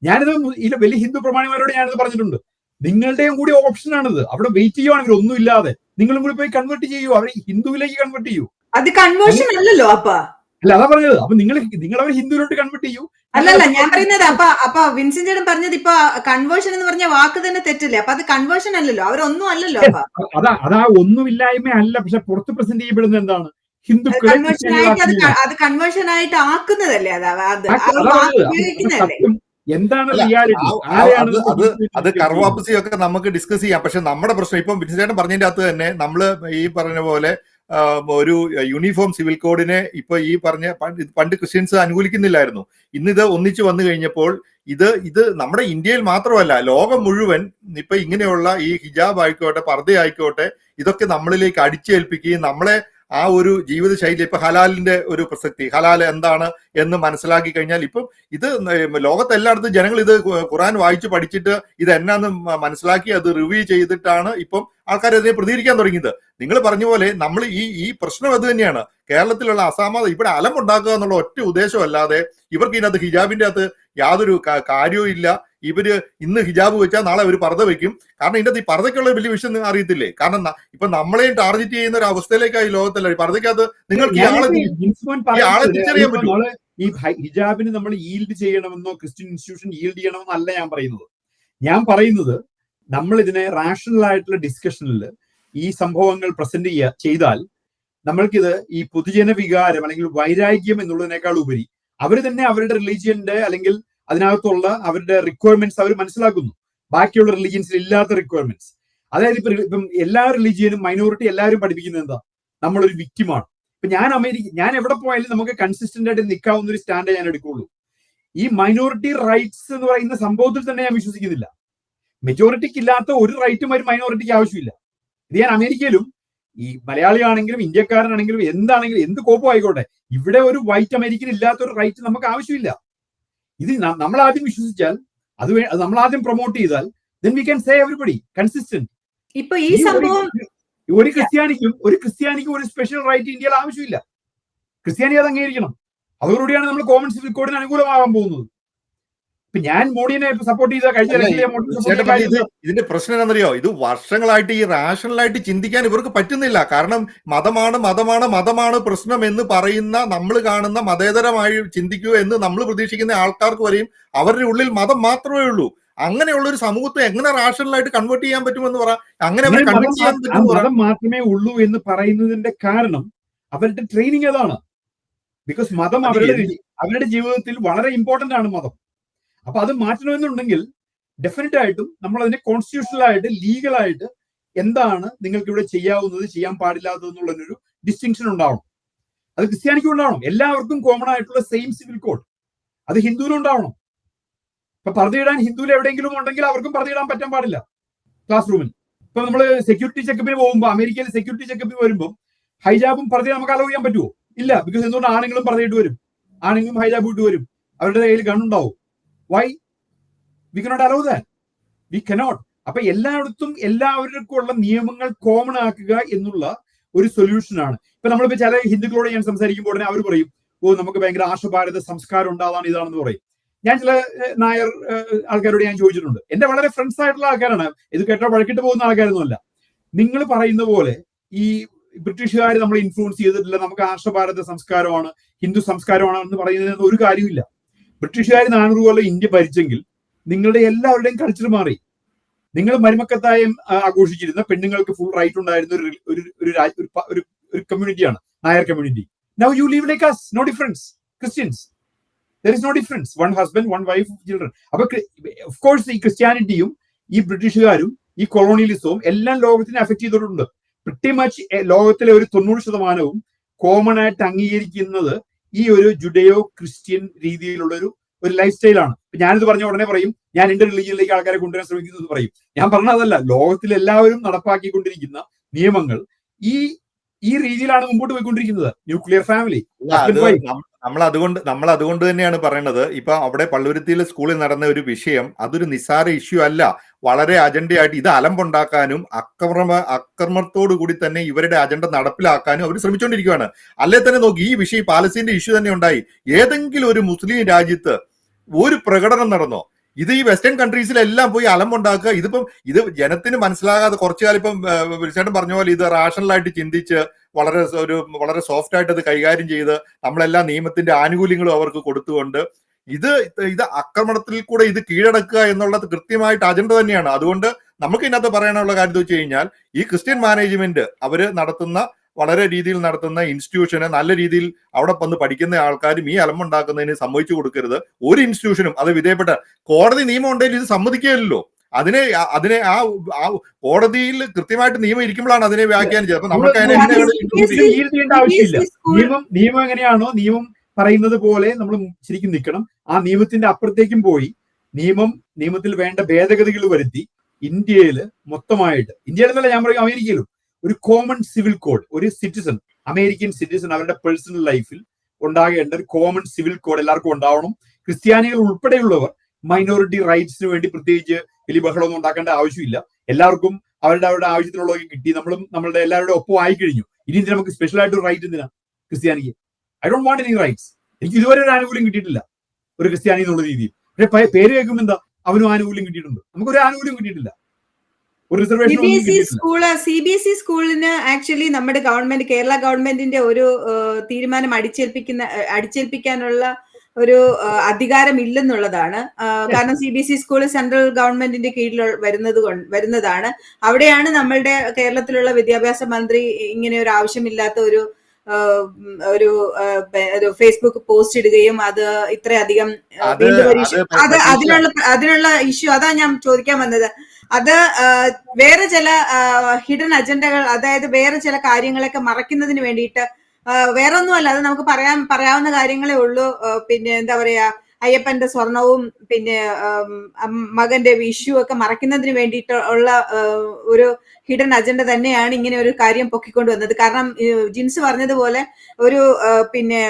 ഞാനിത് ഈ വലിയ ഹിന്ദു പ്രമാണിമാരോട് ഞാനിത് പറഞ്ഞിട്ടുണ്ട്. നിങ്ങളുടെയും കൂടി ഓപ്ഷൻ ആണിത്. അവിടെ വെയിറ്റ് ചെയ്യുവാണെങ്കിൽ ഒന്നും ഇല്ലാതെ നിങ്ങളും കൂടി പോയി കൺവേർട്ട് ചെയ്യൂ, അവരെ ഹിന്ദുവിലേക്ക് കൺവേർട്ട് ചെയ്യൂ.
അത് കൺവേർഷൻ അല്ലല്ലോ.
അല്ല, അതാ പറഞ്ഞത്. അപ്പൊ നിങ്ങൾ അവരെ ഹിന്ദുവിലോട്ട് കൺവേർട്ട് ചെയ്യൂ.
അല്ലല്ല, ഞാൻ പറയുന്നത് അപ്പൊ വിൻസെന്റ് ചേട്ടൻ പറഞ്ഞത് ഇപ്പൊ കൺവേർഷൻ എന്ന് പറഞ്ഞ വാക്ക് തന്നെ തെറ്റില്ലേ? അപ്പൊ അത് കൺവേർഷൻ അല്ലല്ലോ, അവരൊന്നും അല്ലല്ലോ.
അതാ ഒന്നുമില്ലായ്മ അല്ല. പക്ഷെ പുറത്ത് പ്രസന്റ് ചെയ്യപ്പെടുന്നത് എന്താണ്? ഹിന്ദുക്കളെ
അത് കൺവേർഷൻ ആയിട്ട് ആക്കുന്നതല്ലേ?
എന്താണ് റിയാലിറ്റി?
അത് കർവാപ്പസിയൊക്കെ നമുക്ക് ഡിസ്കസ് ചെയ്യാം. പക്ഷെ നമ്മുടെ പ്രശ്നം ഇപ്പം വിൻസെന്റ് പറഞ്ഞതിന്റെ അകത്ത് തന്നെ നമ്മള് ഈ പറഞ്ഞ പോലെ ഒരു യൂണിഫോം സിവിൽ കോഡിനെ ഇപ്പൊ ഈ പറഞ്ഞ പണ്ട് ക്രിസ്ത്യൻസ് അനുകൂലിക്കുന്നില്ലായിരുന്നു. ഇന്നിത് ഒന്നിച്ചു വന്നു കഴിഞ്ഞപ്പോൾ ഇത് നമ്മുടെ ഇന്ത്യയിൽ മാത്രമല്ല, ലോകം മുഴുവൻ ഇപ്പൊ ഇങ്ങനെയുള്ള ഈ ഹിജാബ് ആയിക്കോട്ടെ, പർദ്ദ ആയിക്കോട്ടെ, ഇതൊക്കെ നമ്മളിലേക്ക് അടിച്ചേൽപ്പിക്കുകയും നമ്മളെ ആ ഒരു ജീവിതശൈലി, ഇപ്പൊ ഹലാലിന്റെ ഒരു പ്രസക്തി, ഹലാൽ എന്താണ് എന്ന് മനസ്സിലാക്കി കഴിഞ്ഞാൽ ഇപ്പം ഇത് ലോകത്തെല്ലായിടത്തും ജനങ്ങൾ ഇത് ഖുർആൻ വായിച്ച് പഠിച്ചിട്ട് ഇത് എന്നാന്ന് മനസ്സിലാക്കി അത് റിവ്യൂ ചെയ്തിട്ടാണ് ഇപ്പം ആൾക്കാർ അതിനെ പ്രതികരിക്കാൻ തുടങ്ങിയത്. നിങ്ങൾ പറഞ്ഞ പോലെ നമ്മൾ ഈ പ്രശ്നം അത് തന്നെയാണ്. കേരളത്തിലുള്ള അസമാധാനം ഇവിടെ അലമുണ്ടാക്കുക എന്നുള്ള ഒറ്റ ഉദ്ദേശമല്ലാതെ ഇവർക്ക് ഇതിനകത്ത് ഹിജാബിന്റെ അകത്ത് യാതൊരു കാര്യവും ഇല്ല. ഇവര് ഇന്ന് ഹിജാബ് വെച്ചാൽ നാളെ അവർ പർദ്ദ വെക്കും. കാരണം ഇതിന്റെ ഈ പർദ്ദയ്ക്കുള്ള വലിയ വിഷയം അറിയത്തില്ലേ? കാരണം ഇപ്പൊ നമ്മളെയും ടാർഗറ്റ് ചെയ്യുന്ന ഒരു അവസ്ഥയിലേക്കായി ലോകത്തല്ല. പർദ്ദയ്ക്കകത്ത് നിങ്ങൾക്ക് ഈ ആളെ തിരിച്ചറിയാൻ പറ്റും.
ഈ ഹിജാബിന് നമ്മൾ ഈൽഡ് ചെയ്യണമെന്നോ ക്രിസ്ത്യൻ ഇൻസ്റ്റിറ്റ്യൂഷൻ ഈൽഡ് ചെയ്യണമെന്നോ അല്ല ഞാൻ പറയുന്നത്. ഞാൻ പറയുന്നത് നമ്മൾ ഇതിനെ റാഷണൽ ആയിട്ടുള്ള ഡിസ്കഷനിൽ ഈ സംഭവങ്ങൾ പ്രസന്റ് ചെയ്താൽ നമ്മൾക്കിത് ഈ പൊതുജന വികാരം അല്ലെങ്കിൽ വൈരാഗ്യം എന്നുള്ളതിനേക്കാൾ ഉപരി അവർ തന്നെ അവരുടെ റിലീജിയന്റെ അല്ലെങ്കിൽ അതിനകത്തുള്ള അവരുടെ റിക്വയർമെന്റ്സ് അവർ മനസ്സിലാക്കുന്നു. ബാക്കിയുള്ള റിലീജിയൻസിൽ ഇല്ലാത്ത റിക്വയർമെന്റ്സ്. അതായത് ഇപ്പം എല്ലാ റിലീജിയനും മൈനോറിറ്റി എല്ലാവരും പഠിപ്പിക്കുന്നത് എന്താ? നമ്മളൊരു വിക്റ്റിമാണ്. ഇപ്പൊ ഞാൻ എവിടെ പോയാലും നമുക്ക് കൺസിസ്റ്റന്റ് ആയിട്ട് നിൽക്കാവുന്ന ഒരു സ്റ്റാൻഡേ ഞാൻ എടുക്കുള്ളൂ. ഈ മൈനോറിറ്റി റൈറ്റ്സ് എന്ന് പറയുന്ന സംഭവത്തിൽ തന്നെ ഞാൻ വിശ്വസിക്കുന്നില്ല. മെജോറിറ്റിക്ക് ഇല്ലാത്ത ഒരു റൈറ്റും ഒരു മൈനോറിറ്റിക്ക് ആവശ്യമില്ല. ഇത് ഞാൻ അമേരിക്കയിലും ഈ മലയാളിയാണെങ്കിലും ഇന്ത്യക്കാരനാണെങ്കിലും എന്താണെങ്കിലും എന്ത് കോപ്പം ആയിക്കോട്ടെ, ഇവിടെ ഒരു വൈറ്റ് അമേരിക്കൻ ഇല്ലാത്ത ഒരു റൈറ്റ് നമുക്ക് ആവശ്യമില്ല. ഇത് നമ്മൾ ആദ്യം വിശ്വസിച്ചാൽ, അത് നമ്മൾ ആദ്യം പ്രൊമോട്ട് ചെയ്താൽ, then we can say everybody consistent.
ഇപ്പൊ ഈ സംഭവം
ഒരു ക്രിസ്ത്യാനിക്കും ഒരു സ്പെഷ്യൽ റൈറ്റ് ഇന്ത്യയിൽ ആവശ്യമില്ല. ക്രിസ്ത്യാനി അത് അംഗീകരിക്കണം. അതോടുകൂടിയാണ് നമ്മൾ കോമൺ സിവിൽ കോഡിന് അനുകൂലമാകാൻ പോകുന്നത്. ഇപ്പൊ ഞാൻ മോഡിനെ സപ്പോർട്ട് ചെയ്ത കഴിഞ്ഞ
അല്ല,
ഇലക്ഷനിൽ മോഡിനെ സപ്പോർട്ട്
ചേട്ടാ, പക്ഷേ
ചെയ്തായിരുന്നു.
ഇതിന്റെ പ്രശ്നം എന്താണെന്നറിയോ? ഇത് വർഷങ്ങളായിട്ട് ഈ റാഷണലായിട്ട് ചിന്തിക്കാൻ ഇവർക്ക് പറ്റുന്നില്ല. കാരണം മതമാണ് പ്രശ്നം എന്ന് പറയുന്ന, നമ്മൾ കാണുന്ന മതേതരമായി ചിന്തിക്കുക എന്ന് നമ്മൾ പ്രതീക്ഷിക്കുന്ന ആൾക്കാർക്ക് വരെയും അവരുടെ ഉള്ളിൽ മതം മാത്രമേ ഉള്ളൂ. അങ്ങനെയുള്ള ഒരു സമൂഹത്തെ എങ്ങനെ റാഷണലായിട്ട് കൺവേർട്ട് ചെയ്യാൻ പറ്റുമെന്ന് പറ, അങ്ങനെ അവരെ കൺവിൻസ് ചെയ്യാൻ പറ്റുമെന്ന് പറ.
മതം മാത്രമേ ഉള്ളൂ എന്ന് പറയുന്നതിന്റെ കാരണം അവരുടെ ട്രെയിനിങ് അതാണ്. ബിക്കോസ് മതം അവരുടെ ജീവിതത്തിൽ വളരെ ഇമ്പോർട്ടന്റ് ആണ് മതം. അപ്പൊ അത് മാറ്റണമെന്നുണ്ടെങ്കിൽ ഡെഫിനറ്റ് ആയിട്ടും നമ്മൾ അതിനെ കോൺസ്റ്റിറ്റ്യൂഷണലായിട്ട് ലീഗലായിട്ട് എന്താണ് നിങ്ങൾക്ക് ഇവിടെ ചെയ്യാവുന്നത്, ചെയ്യാൻ പാടില്ലാത്തത് എന്നുള്ളൊരു ഡിസ്റ്റിങ്ഷൻ ഉണ്ടാവണം. അത് ക്രിസ്ത്യാനിക്കും ഉണ്ടാവണം. എല്ലാവർക്കും കോമൺ ആയിട്ടുള്ള സെയിം സിവിൽ കോഡ് അത് ഹിന്ദുവിനും ഉണ്ടാവണം. ഇപ്പൊ പർദ്ദയിടാൻ ഹിന്ദുവിൽ എവിടെയെങ്കിലും ഉണ്ടെങ്കിൽ അവർക്കും പർദ്ദയിടാൻ പറ്റാൻ പാടില്ല ക്ലാസ് റൂമിൽ. ഇപ്പൊ നമ്മൾ സെക്യൂരിറ്റി ചെക്കപ്പിന് പോകുമ്പോൾ, അമേരിക്കയിൽ സെക്യൂരിറ്റി ചെക്കപ്പിന് വരുമ്പോൾ ഹൈജാബും പർദ്ദയും നമുക്ക് അലോ ചെയ്യാൻ പറ്റുമോ? ഇല്ല. ബിക്കോസ് എന്തുകൊണ്ട് ആണുങ്ങളും പർദ്ദയിട്ട് വരും, ആണുങ്ങളും ഹൈജാബ് ഇട്ട് വരും, അവരുടെ കയ്യിൽ ഗണ്ണുണ്ടാവും. Why we cannot allow that? We cannot. അപ്പൊ എല്ലായിടത്തും എല്ലാവർക്കും ഉള്ള നിയമങ്ങൾ കോമൺ ആക്കുക എന്നുള്ള ഒരു സൊല്യൂഷനാണ്. ഇപ്പൊ നമ്മളിപ്പോ ചില ഹിന്ദുക്കളോട് ഞാൻ സംസാരിക്കുമ്പോൾ ഉടനെ അവർ പറയും, ഓ നമുക്ക് ഭയങ്കര ആശഭാരത സംസ്കാരം ഉണ്ടാതാണ്, ഇതാണെന്ന് പറയും. ഞാൻ ചില നായർ ആൾക്കാരോട് ഞാൻ ചോദിച്ചിട്ടുണ്ട്. എന്റെ വളരെ ഫ്രണ്ട്സ് ആയിട്ടുള്ള ആൾക്കാരാണ്, ഇത് കേട്ടോ വഴക്കിട്ട് പോകുന്ന ആൾക്കാരൊന്നുമല്ല. നിങ്ങൾ പറയുന്ന പോലെ ഈ ബ്രിട്ടീഷുകാർ നമ്മളെ ഇൻഫ്ലുവൻസ് ചെയ്തിട്ടില്ല, നമുക്ക് ആർഷഭാരത സംസ്കാരമാണ്, ഹിന്ദു സംസ്കാരമാണ് എന്ന് പറയുന്നതിന് ഒരു കാര്യമില്ല. ബ്രിട്ടീഷുകാർ 400 കൊല്ലം ഇന്ത്യ ഭരിച്ചെങ്കിൽ നിങ്ങളുടെ എല്ലാവരുടെയും കൾച്ചർ മാറി. നിങ്ങൾ മരുമക്കത്തായം ആഘോഷിച്ചിരുന്ന പെണ്ണുങ്ങൾക്ക് ഫുൾ റൈറ്റ് ഉണ്ടായിരുന്ന ഒരു കമ്മ്യൂണിറ്റിയാണ് Nair community. Now you live like us, no difference. Christians, there is no difference. One husband, one wife, children. അപ്പൊ ഓഫ് കോഴ്സ് ഈ ക്രിസ്ത്യാനിറ്റിയും ഈ ബ്രിട്ടീഷുകാരും ഈ കൊളോണിയലിസവും എല്ലാം ലോകത്തിനെ അഫക്ട് ചെയ്തിട്ടുണ്ട്. പ്രിറ്റി മച്ച് ലോകത്തിലെ ഒരു 90% കോമൺ ആയിട്ട് അംഗീകരിക്കുന്നത് ഈ ഒരു ജുഡയോ ക്രിസ്ത്യൻ രീതിയിലുള്ള ഒരു ലൈഫ് സ്റ്റൈലാണ്. ഞാനിത് പറഞ്ഞ ഉടനെ പറയും ഞാൻ എന്റെ റിലീജിയനിലേക്ക് ആൾക്കാരെ കൊണ്ടുവരാൻ ശ്രമിക്കുന്നത് പറയും. ഞാൻ പറഞ്ഞതല്ല, ലോകത്തിൽ എല്ലാവരും നടപ്പാക്കിക്കൊണ്ടിരിക്കുന്ന നിയമങ്ങൾ ഈ രീതിയിലാണ് മുമ്പോട്ട് പോയിക്കൊണ്ടിരിക്കുന്നത്. Nuclear family.
നമ്മൾ അതുകൊണ്ട് തന്നെയാണ് പറയുന്നത്. ഇപ്പൊ അവിടെ പള്ളുരുത്തിയിൽ സ്കൂളിൽ നടന്ന ഒരു വിഷയം അതൊരു നിസ്സാര ഇഷ്യൂ അല്ല. വളരെ അജണ്ടയായിട്ട് ഇത് അലമ്പുണ്ടാക്കാനും അക്രമത്തോടു കൂടി തന്നെ ഇവരുടെ അജണ്ട നടപ്പിലാക്കാനും അവർ ശ്രമിച്ചുകൊണ്ടിരിക്കുകയാണ്. അല്ലേ തന്നെ നോക്കി, ഈ വിഷയം പാലസ്തീന്റെ ഇഷ്യൂ തന്നെ ഉണ്ടായി. ഏതെങ്കിലും ഒരു മുസ്ലിം രാജ്യത്ത് ഒരു പ്രകടനം നടന്നോ? ഇത് ഈ വെസ്റ്റേൺ കൺട്രീസിലെല്ലാം പോയി അലമ്പുണ്ടാക്കുക. ഇത് ജനത്തിന് മനസ്സിലാകാതെ കുറച്ചു കാലം ഇപ്പം ചേട്ടൻ പറഞ്ഞ പോലെ ഇത് റാഷണലായിട്ട് ചിന്തിച്ച് വളരെ സോഫ്റ്റ് ആയിട്ട് അത് കൈകാര്യം ചെയ്ത് നമ്മളെല്ലാ നിയമത്തിന്റെ ആനുകൂല്യങ്ങളും അവർക്ക് കൊടുത്തുകൊണ്ട് ഇത് ആക്രമണത്തിൽ കൂടെ ഇത് കീഴടക്കുക എന്നുള്ളത് കൃത്യമായിട്ട് അജണ്ട തന്നെയാണ്. അതുകൊണ്ട് നമുക്ക് ഇതിനകത്ത് പറയാനുള്ള കാര്യം വെച്ച് കഴിഞ്ഞാൽ ഈ ക്രിസ്ത്യൻ മാനേജ്മെന്റ് അവര് വളരെ രീതിയിൽ നടത്തുന്ന ഇൻസ്റ്റിറ്റ്യൂഷന് നല്ല രീതിയിൽ അവിടെ വന്ന് പഠിക്കുന്ന ആൾക്കാരും ഈ അലമ്പുണ്ടാക്കുന്നതിന് സമ്മതിച്ചു കൊടുക്കരുത്. ഒരു ഇൻസ്റ്റിറ്റ്യൂഷനും അത് വിധേയപ്പെട്ട കോടതി നിയമം ഉണ്ടെങ്കിൽ ഇത് സമ്മതിക്കുകയല്ലോ. അതിനെ ആ കോടതിയിൽ കൃത്യമായിട്ട് നിയമം ഇരിക്കുമ്പോഴാണ് അതിനെ വ്യാഖ്യാനിച്ചത്. അപ്പൊ നമുക്ക്
ആവശ്യമില്ല. നിയമം എങ്ങനെയാണോ നിയമം പറയുന്നത് പോലെ നമ്മൾ ശരിക്കും നിൽക്കണം. ആ നിയമത്തിന്റെ അപ്പുറത്തേക്കും പോയി നിയമത്തിൽ വേണ്ട ഭേദഗതികൾ വരുത്തി ഇന്ത്യയില് മൊത്തമായിട്ട്, ഇന്ത്യയിലെന്നല്ല ഞാൻ പറയും അമേരിക്കയിലും ഒരു കോമൺ സിവിൽ കോഡ്, ഒരു സിറ്റിസൺ, അമേരിക്കൻ സിറ്റിസൺ അവരുടെ പേഴ്സണൽ ലൈഫിൽ ഉണ്ടാകേണ്ട ഒരു കോമൺ സിവിൽ കോഡ് എല്ലാവർക്കും ഉണ്ടാവണം. ക്രിസ്ത്യാനികൾ ഉൾപ്പെടെയുള്ളവർ മൈനോറിറ്റി റൈറ്റ്സിന് വേണ്ടി പ്രത്യേകിച്ച് വലിയ ബഹളമൊന്നും ഉണ്ടാക്കേണ്ട ആവശ്യമില്ല. എല്ലാവർക്കും അവരുടെ ആവശ്യത്തിനുള്ളതൊക്കെ കിട്ടി. നമ്മളുടെ എല്ലാവരുടെ ഒപ്പം ആയി കഴിഞ്ഞു. ഇനി നമുക്ക് സ്പെഷ്യൽ ആയിട്ട് ഒരു റൈറ്റ് എന്തിനാ ക്രിസ്ത്യാനിക്ക്? I don't want any rights. എനിക്ക് ഇതുവരെ ഒരു ആനുകൂല്യം കിട്ടിയിട്ടില്ല ഒരു ക്രിസ്ത്യാനി എന്നുള്ള രീതിയിൽ. പക്ഷെ പേര് കേൾക്കുമ്പോൾ എന്താ അവനും ആനുകൂല്യം കിട്ടിയിട്ടുണ്ട്, നമുക്കൊരു ആനുകൂല്യം കിട്ടിയിട്ടില്ല.
CBSE സ്കൂളിന് ആക്ച്വലി നമ്മുടെ ഗവൺമെന്റ്, കേരള ഗവൺമെന്റിന്റെ ഒരു തീരുമാനം അടിച്ചേൽപ്പിക്കാനുള്ള ഒരു അധികാരം ഇല്ലെന്നുള്ളതാണ്. കാരണം CBSE സ്കൂൾ സെൻട്രൽ ഗവൺമെന്റിന്റെ കീഴിൽ വരുന്നതാണ്. അവിടെയാണ് നമ്മളുടെ കേരളത്തിലുള്ള വിദ്യാഭ്യാസ മന്ത്രി ഇങ്ങനെ ഒരു ആവശ്യമില്ലാത്ത ഒരു ഫേസ്ബുക്ക് പോസ്റ്റ് ഇടുകയും അത് ഇത്രയധികം അതിനുള്ള ഇഷ്യൂ, അതാ ഞാൻ ചോദിക്കാൻ വന്നത്. അത് വേറെ ചില ഹിഡൻ അജണ്ടകൾ, അതായത് വേറെ ചില കാര്യങ്ങളൊക്കെ മറയ്ക്കുന്നതിന് വേണ്ടിയിട്ട്, വേറെ ഒന്നുമല്ല, അത് നമുക്ക് പറയാവുന്ന കാര്യങ്ങളേ ഉള്ളൂ. പിന്നെ എന്താ പറയാ, അയ്യപ്പന്റെ സ്വർണവും പിന്നെ മകന്റെ വിഷു ഒക്കെ മറയ്ക്കുന്നതിന് വേണ്ടിയിട്ട് ഉള്ള ഒരു ഹിഡൻ അജണ്ട തന്നെയാണ് ഇങ്ങനെ ഒരു കാര്യം പൊക്കിക്കൊണ്ടുവന്നത്. കാരണം ജിൻസ് പറഞ്ഞതുപോലെ ഒരു പിന്നെ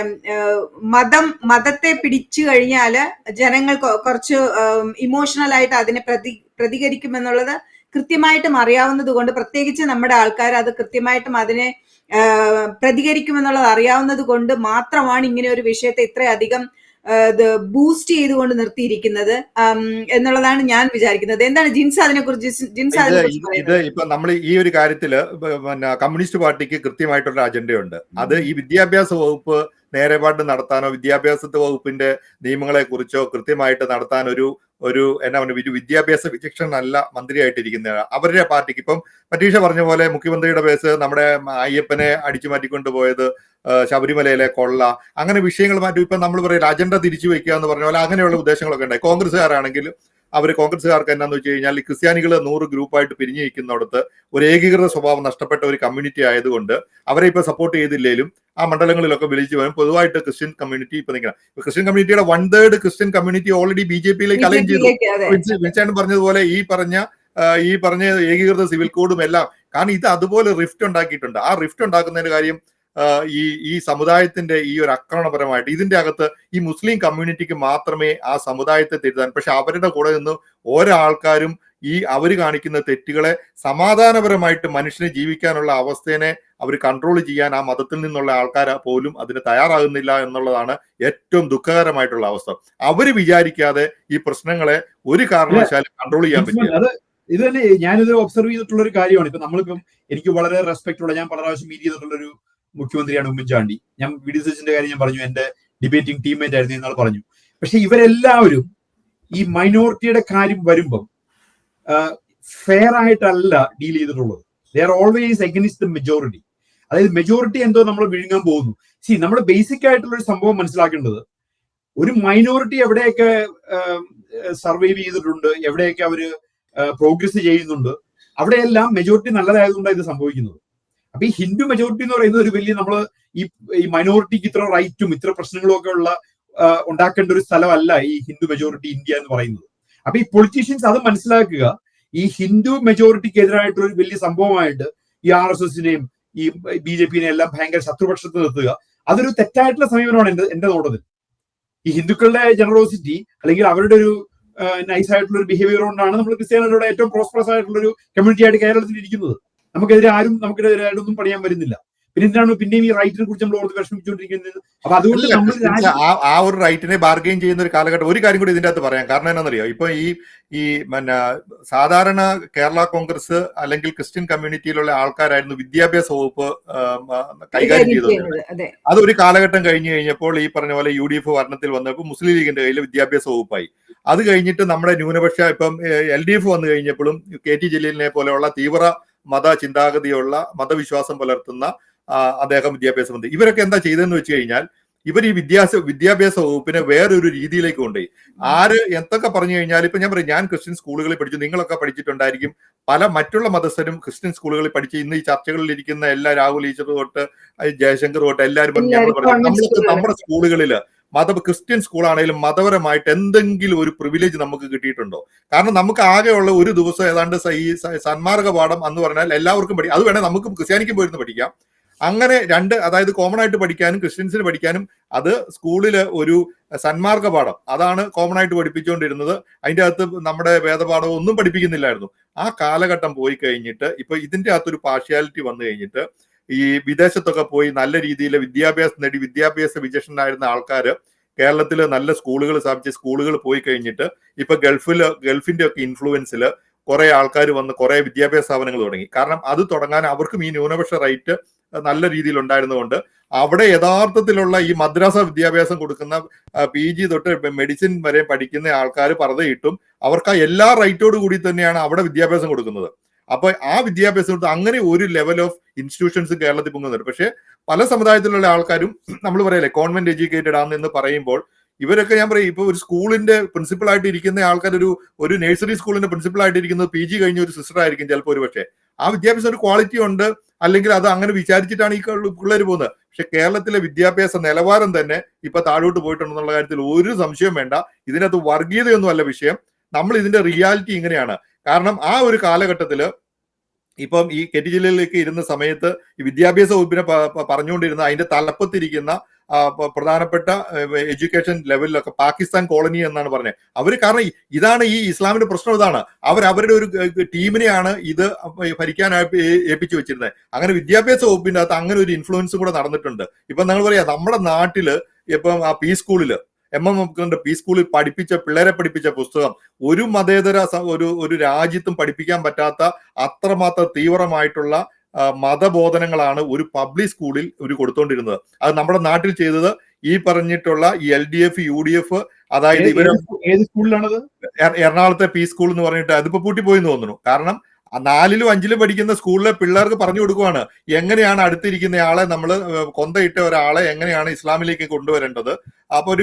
മതത്തെ പിടിച്ചു കഴിഞ്ഞാല് ജനങ്ങൾ കുറച്ച് ഇമോഷണൽ ആയിട്ട് അതിനെ പ്രതികരിക്കുമെന്നുള്ളത് കൃത്യമായിട്ടും അറിയാവുന്നത് കൊണ്ട്, പ്രത്യേകിച്ച് നമ്മുടെ ആൾക്കാർ അത് കൃത്യമായിട്ടും അതിനെ പ്രതികരിക്കുമെന്നുള്ളത് അറിയാവുന്നത് കൊണ്ട് മാത്രമാണ് ഇങ്ങനെ ഒരു വിഷയത്തെ ഇത്രയധികം ഇത് ബൂസ്റ്റ് ചെയ്തുകൊണ്ട് നിർത്തിയിരിക്കുന്നത് എന്നുള്ളതാണ് ഞാൻ വിചാരിക്കുന്നത്. എന്താണ് ജിൻസ് അതിനെക്കുറിച്ച്
ഇത് ഇപ്പൊ നമ്മൾ ഈ ഒരു കാര്യത്തില് പിന്നെ കമ്മ്യൂണിസ്റ്റ് പാർട്ടിക്ക് കൃത്യമായിട്ടുള്ള അജണ്ടയുണ്ട്. അത് ഈ വിദ്യാഭ്യാസ വകുപ്പ് നേരെപാട് നടത്താനോ വിദ്യാഭ്യാസ വകുപ്പിന്റെ നിയമങ്ങളെ കുറിച്ചോ കൃത്യമായിട്ട് നടത്താൻ ഒരു എന്നാ പറയുക വിദ്യാഭ്യാസ വിചക്ഷണല്ല മന്ത്രിയായിട്ടിരിക്കുന്ന അവരുടെ പാർട്ടിക്ക്. ഇപ്പം പരീക്ഷ പറഞ്ഞ പോലെ മുഖ്യമന്ത്രിയുടെ കേസ് നമ്മുടെ അയ്യപ്പനെ അടിച്ചു മാറ്റിക്കൊണ്ടുപോയത്, ശബരിമലയിലെ കൊള്ള, അങ്ങനെ വിഷയങ്ങൾ മാറ്റി ഇപ്പം നമ്മൾ പറയില്ല അജണ്ട തിരിച്ചു വെക്കുക എന്ന് പറഞ്ഞ പോലെ അങ്ങനെയുള്ള ഉദ്ദേശങ്ങളൊക്കെ ഉണ്ടായി. കോൺഗ്രസ്സുകാരാണെങ്കിൽ കോൺഗ്രസ്സുകാർക്ക് എന്നാന്ന് വെച്ച് കഴിഞ്ഞാൽ ക്രിസ്ത്യാനികൾ 100 ഗ്രൂപ്പായിട്ട് പിരിഞ്ഞു നിൽക്കുന്നിടത്ത് ഒരു ഏകീകൃത സ്വഭാവം നഷ്ടപ്പെട്ട ഒരു കമ്മ്യൂണിറ്റി ആയതുകൊണ്ട് അവരെ ഇപ്പൊ സപ്പോർട്ട് ചെയ്തില്ലേലും ആ മണ്ഡലങ്ങളിലൊക്കെ വിളിച്ചു വരും. പൊതുവായിട്ട് ക്രിസ്ത്യൻ കമ്മ്യൂണിറ്റി ഇപ്പൊ നിൽക്കണം. ക്രിസ്ത്യൻ കമ്മ്യൂണിറ്റിയുടെ 1/3 ക്രിസ്ത്യൻ കമ്മ്യൂണിറ്റി ഓൾറെഡി BJP-യിലേക്ക് അലൈൻ ചെയ്തു. വിൻസെന്റ് പറഞ്ഞതുപോലെ ഈ പറഞ്ഞ ഏകീകൃത സിവിൽ കോഡും എല്ലാം. കാരണം ഇത് അതുപോലെ റിഫ്റ്റ് ഉണ്ടാക്കിയിട്ടുണ്ട്. ആ റിഫ്റ്റ് ഉണ്ടാക്കുന്നതിന്റെ കാര്യം ഈ സമുദായത്തിന്റെ ഈ ഒരു ആക്രമണപരമായിട്ട് ഇതിന്റെ അകത്ത് ഈ മുസ്ലിം കമ്മ്യൂണിറ്റിക്ക് മാത്രമേ ആ സമുദായത്തെ തിരുത്താൻ, പക്ഷെ അവരുടെ കൂടെ നിന്ന് ഓരോ ആൾക്കാരും അവർ കാണിക്കുന്ന തെറ്റുകളെ സമാധാനപരമായിട്ട് മനുഷ്യനെ ജീവിക്കാനുള്ള അവസ്ഥയെ അവർ കൺട്രോൾ ചെയ്യാൻ ആ മതത്തിൽ നിന്നുള്ള ആൾക്കാർ പോലും അതിന് തയ്യാറാകുന്നില്ല എന്നുള്ളതാണ് ഏറ്റവും ദുഃഖകരമായിട്ടുള്ള അവസ്ഥ. അവര് വിചാരിക്കാതെ ഈ പ്രശ്നങ്ങളെ ഒരു കാരണവശാലും കൺട്രോൾ ചെയ്യാൻ പറ്റില്ല.
ഇത് തന്നെ ഞാനിത് ഒബ്സർവ് ചെയ്തിട്ടുള്ള ഒരു കാര്യമാണ്. ഇപ്പൊ നമ്മളിപ്പം എനിക്ക് വളരെ റെസ്പെക്ട് ഉള്ള, ഞാൻ പല പ്രാവശ്യം മീറ്റ് ചെയ്തിട്ടുള്ള ഒരു മുഖ്യമന്ത്രിയാണ് ഉമ്മൻചാണ്ടി. ഞാൻ വിഡിസിന്റെ കാര്യം ഞാൻ പറഞ്ഞു, എന്റെ ഡിബേറ്റിംഗ് ടീംമേറ്റ് ആയിരുന്നു എന്നാൾ പറഞ്ഞു. പക്ഷെ ഇവരെല്ലാവരും ഈ മൈനോറിറ്റിയുടെ കാര്യം വരുമ്പം ഫെയർ ആയിട്ടല്ല ഡീൽ ചെയ്തിട്ടുള്ളത്. They are always against the majority. അതായത് മെജോറിറ്റി എന്തോ നമ്മൾ വിഴുങ്ങാൻ പോകുന്നു. നമ്മൾ ബേസിക് ആയിട്ടുള്ള ഒരു സംഭവം മനസ്സിലാക്കേണ്ടത്, ഒരു മൈനോറിറ്റി എവിടെയൊക്കെ സർവൈവ് ചെയ്തിട്ടുണ്ട്, എവിടെയൊക്കെ അവര് പ്രോഗ്രസ് ചെയ്യുന്നുണ്ട്, അവിടെയെല്ലാം മെജോറിറ്റി നല്ലതായതുകൊണ്ടാണ് ഇത് സംഭവിക്കുന്നത്. അപ്പൊ ഈ ഹിന്ദു മെജോറിറ്റി എന്ന് പറയുന്നത് ഒരു വലിയ നമ്മള് ഈ മൈനോറിറ്റിക്ക് ഇത്ര റൈറ്റും ഇത്ര പ്രശ്നങ്ങളും ഒക്കെ ഉണ്ടാക്കേണ്ട ഒരു സ്ഥലമല്ല ഈ ഹിന്ദു മെജോറിറ്റി ഇന്ത്യ എന്ന് പറയുന്നത്. അപ്പൊ ഈ പൊളിറ്റീഷ്യൻസ് അത് മനസ്സിലാക്കുക. ഈ ഹിന്ദു മെജോറിറ്റിക്ക് എതിരായിട്ടുള്ള ഒരു വലിയ സംഭവമായിട്ട് ഈ RSSനെയും ഈ BJP-നെ എല്ലാം ഭയങ്കര ശത്രുപക്ഷത്ത് നിർത്തുക, അതൊരു തെറ്റായിട്ടുള്ള സമീപനമാണ് എന്റെ നോട്ടത്തിൽ. ഈ ഹിന്ദുക്കളുടെ ജനറോസിറ്റി അല്ലെങ്കിൽ അവരുടെ ഒരു നൈസായിട്ടുള്ള ഒരു ബിഹേവിയർ കൊണ്ടാണ് നമ്മൾ ക്രിസ്ത്യാനികളുടെ ഏറ്റവും പ്രോസ്പറസ് ആയിട്ടുള്ള ഒരു കമ്മ്യൂണിറ്റി ആയിട്ട് കേരളത്തിൽ ഇരിക്കുന്നത്. നമുക്കെതിരെ നമുക്കെതിരായിട്ടൊന്നും പറയാൻ വരുന്നില്ല. പിന്നെ എന്താണ് പിന്നെയും ഈ റൈറ്റിനെ കുറിച്ച് നമ്മൾ ഓർത്ത് വിഷമിച്ചുകൊണ്ടിരിക്കുന്നത്. അപ്പൊ അതുകൊണ്ട് നമ്മൾ
ആ ഒരു റൈറ്റിനെ ബാർഗെയിൻ ചെയ്യുന്ന ഒരു കാലഘട്ടം. ഒരു കാര്യം കൂടി ഇതിന്റെ അകത്ത് പറയാം. കാരണം എന്താണെന്നറിയോ, ഇപ്പൊ ഈ സാധാരണ കേരള കോൺഗ്രസ് അല്ലെങ്കിൽ ക്രിസ്ത്യൻ കമ്മ്യൂണിറ്റിയിലുള്ള ആൾക്കാരായിരുന്നു വിദ്യാഭ്യാസ വകുപ്പ് കൈകാര്യം ചെയ്തത്. അതൊരു കാലഘട്ടം കഴിഞ്ഞു കഴിഞ്ഞപ്പോൾ ഈ പറഞ്ഞ പോലെ UDF ഭരണത്തിൽ വന്നപ്പോൾ മുസ്ലിം ലീഗിന്റെ കയ്യിൽ വിദ്യാഭ്യാസ വകുപ്പായി. അത് കഴിഞ്ഞിട്ട് നമ്മുടെ ന്യൂനപക്ഷ ഇപ്പം LDF വന്നു കഴിഞ്ഞപ്പോഴും KT ജലീലിനെ പോലെയുള്ള തീവ്ര മത ചിന്താഗതിയുള്ള മതവിശ്വാസം പുലർത്തുന്ന അദ്ദേഹം വിദ്യാഭ്യാസ മന്ത്രി. ഇവരൊക്കെ എന്താ ചെയ്തതെന്ന് വെച്ച് കഴിഞ്ഞാൽ ഇവർ ഈ വിദ്യാഭ്യാസ വകുപ്പിനെ വേറൊരു രീതിയിലേക്ക് കൊണ്ടുപോയി. എന്തൊക്കെ പറഞ്ഞു കഴിഞ്ഞാൽ ഇപ്പൊ ഞാൻ പറയും, ഞാൻ ക്രിസ്ത്യൻ സ്കൂളുകളിൽ പഠിച്ചു, നിങ്ങളൊക്കെ പഠിച്ചിട്ടുണ്ടായിരിക്കും. പല മറ്റുള്ള മതസ്ഥരും ക്രിസ്ത്യൻ സ്കൂളുകളിൽ പഠിച്ച് ഇന്ന് ഈ ചർച്ചകളിൽ ഇരിക്കുന്ന എല്ലാ രാഹുൽ ഈശ്വർ തൊട്ട് ജയശങ്കർ തൊട്ട് എല്ലാവരും പറഞ്ഞു നമ്മുടെ സ്കൂളുകളിൽ ക്രിസ്ത്യൻ സ്കൂളാണെങ്കിലും മതപരമായിട്ട് എന്തെങ്കിലും ഒരു പ്രിവിലേജ് നമുക്ക് കിട്ടിയിട്ടുണ്ടോ? കാരണം നമുക്ക് ആകെയുള്ള ഒരു ദിവസം ഏതാണ്ട് ഈ സന്മാർഗ പാഠം എന്ന് പറഞ്ഞാൽ എല്ലാവർക്കും അത് വേണേൽ നമുക്ക് ക്രിസ്ത്യാനിക്കും പോയിരുന്ന് പഠിക്കാം. അങ്ങനെ അതായത് കോമൺ ആയിട്ട് പഠിക്കാനും ക്രിസ്ത്യൻസിന് പഠിക്കാനും അത് സ്കൂളില് ഒരു സന്മാർഗ പാഠം അതാണ് കോമൺ ആയിട്ട് പഠിപ്പിച്ചുകൊണ്ടിരുന്നത്. അതിന്റെ അകത്ത് നമ്മുടെ വേദപാഠം ഒന്നും പഠിപ്പിക്കുന്നില്ലായിരുന്നു. ആ കാലഘട്ടം പോയി കഴിഞ്ഞിട്ട് ഇപ്പൊ ഇതിന്റെ അകത്തൊരു പാർഷ്യാലിറ്റി വന്നു കഴിഞ്ഞിട്ട് ഈ വിദേശത്തൊക്കെ പോയി നല്ല രീതിയിൽ വിദ്യാഭ്യാസം നേടി വിദ്യാഭ്യാസ വിചക്ഷണനായിരുന്ന ആൾക്കാര് കേരളത്തില് നല്ല സ്കൂളുകൾ സ്ഥാപിച്ച് സ്കൂളുകൾ പോയി കഴിഞ്ഞിട്ട് ഇപ്പൊ ഗൾഫിന്റെ ഒക്കെ ഇൻഫ്ലുവൻസിൽ കുറെ ആൾക്കാർ വന്ന് കുറെ വിദ്യാഭ്യാസ സ്ഥാപനങ്ങൾ തുടങ്ങി. കാരണം അത് തുടങ്ങാൻ അവർക്കും ഈ ന്യൂനപക്ഷ റൈറ്റ് നല്ല രീതിയിൽ ഉണ്ടായിരുന്നതുകൊണ്ട് അവിടെ യഥാർത്ഥത്തിലുള്ള ഈ മദ്രസ വിദ്യാഭ്യാസം കൊടുക്കുന്ന PG തൊട്ട് മെഡിസിൻ വരെ പഠിക്കുന്ന ആൾക്കാർ പറതയിട്ടും അവർക്ക് ആ എല്ലാ റൈറ്റോട് കൂടി തന്നെയാണ് അവിടെ വിദ്യാഭ്യാസം കൊടുക്കുന്നത്. അപ്പൊ ആ വിദ്യാഭ്യാസം അങ്ങനെ ഒരു ലെവൽ ഓഫ് ഇൻസ്റ്റിറ്റ്യൂഷൻസ് കേരളത്തിൽ പൊങ്ങുന്നുണ്ട്. പക്ഷെ പല സമുദായത്തിലുള്ള ആൾക്കാരും നമ്മൾ പറയല്ലേ കോൺവെന്റ് എഡ്യൂക്കേറ്റഡ് ആണെന്ന് പറയുമ്പോൾ ഇവരൊക്കെ ഞാൻ പറയും ഇപ്പൊ ഒരു സ്കൂളിന്റെ പ്രിൻസിപ്പൾ ആയിട്ട് ഇരിക്കുന്ന ആൾക്കാർ ഒരു നഴ്സറി സ്കൂളിന്റെ പ്രിൻസിപ്പൾ ആയിട്ട് ഇരിക്കുന്നത് PG കഴിഞ്ഞ ഒരു സിസ്റ്റർ ആയിരിക്കും ചിലപ്പോൾ. ഒരു പക്ഷേ ആ വിദ്യാഭ്യാസം ഒരു ക്വാളിറ്റി ഉണ്ട്, അല്ലെങ്കിൽ അത് അങ്ങനെ വിചാരിച്ചിട്ടാണ് ഈ പിള്ളേർ പോകുന്നത്. പക്ഷെ കേരളത്തിലെ വിദ്യാഭ്യാസ നിലവാരം തന്നെ ഇപ്പൊ താഴോട്ട് പോയിട്ടുണ്ടെന്നുള്ള കാര്യത്തിൽ ഒരു സംശയം വേണ്ട. ഇതിനകത്ത് വർഗീയതയൊന്നും അല്ല വിഷയം. നമ്മൾ ഇതിന്റെ റിയാലിറ്റി ഇങ്ങനെയാണ്. കാരണം ആ ഒരു കാലഘട്ടത്തില് ഇപ്പം ഈ KT ജലീലിലേക്ക് ഇരുന്ന സമയത്ത് ഈ വിദ്യാഭ്യാസ വകുപ്പിനെ പറഞ്ഞുകൊണ്ടിരുന്ന അതിന്റെ തലപ്പത്തിരിക്കുന്ന പ്രധാനപ്പെട്ട എഡ്യൂക്കേഷൻ ലെവലിലൊക്കെ പാകിസ്ഥാൻ കോളനി എന്നാണ് പറഞ്ഞത് അവര്. കാരണം ഇതാണ് ഈ ഇസ്ലാമിന്റെ പ്രശ്നം. ഇതാണ് അവരുടെ ഒരു ടീമിനെയാണ് ഇത് ഭരിക്കാനായി ഏൽപ്പിച്ചു വെച്ചിരുന്നത്. അങ്ങനെ വിദ്യാഭ്യാസ വകുപ്പിന്റെ അകത്ത് അങ്ങനെ ഒരു ഇൻഫ്ലുവൻസും കൂടെ നടന്നിട്ടുണ്ട്. ഇപ്പൊ നിങ്ങൾ പറയാ നമ്മുടെ നാട്ടില് ഇപ്പം ആ P സ്കൂളില് MM അബ്ദുൽ പി സ്കൂളിൽ പിള്ളേരെ പഠിപ്പിച്ച പുസ്തകം ഒരു മതേതര ഒരു രാജ്യത്തും പഠിപ്പിക്കാൻ പറ്റാത്ത അത്രമാത്രം തീവ്രമായിട്ടുള്ള മതബോധനങ്ങളാണ് ഒരു പബ്ലിക് സ്കൂളിൽ ഒരു കൊടുത്തോണ്ടിരുന്നത്. അത് നമ്മുടെ നാട്ടിൽ ചെയ്തത് ഈ പറഞ്ഞിട്ടുള്ള ഈ LDF UDF, അതായത് ഇവര്
ഏത് സ്കൂളിലാണത്?
എറണാകുളത്തെ പി സ്കൂൾ എന്ന് പറഞ്ഞിട്ട് അതിപ്പോ പൂട്ടിപ്പോയി തോന്നുന്നു. കാരണം 4ലും 5ലും പഠിക്കുന്ന സ്കൂളിലെ പിള്ളേർക്ക് പറഞ്ഞു കൊടുക്കുവാണ് എങ്ങനെയാണ് അടുത്തിരിക്കുന്ന ആളെ നമ്മൾ കൊന്തയിട്ട ഒരാളെ എങ്ങനെയാണ് ഇസ്ലാമിലേക്ക് കൊണ്ടുവരേണ്ടത്. അപ്പൊ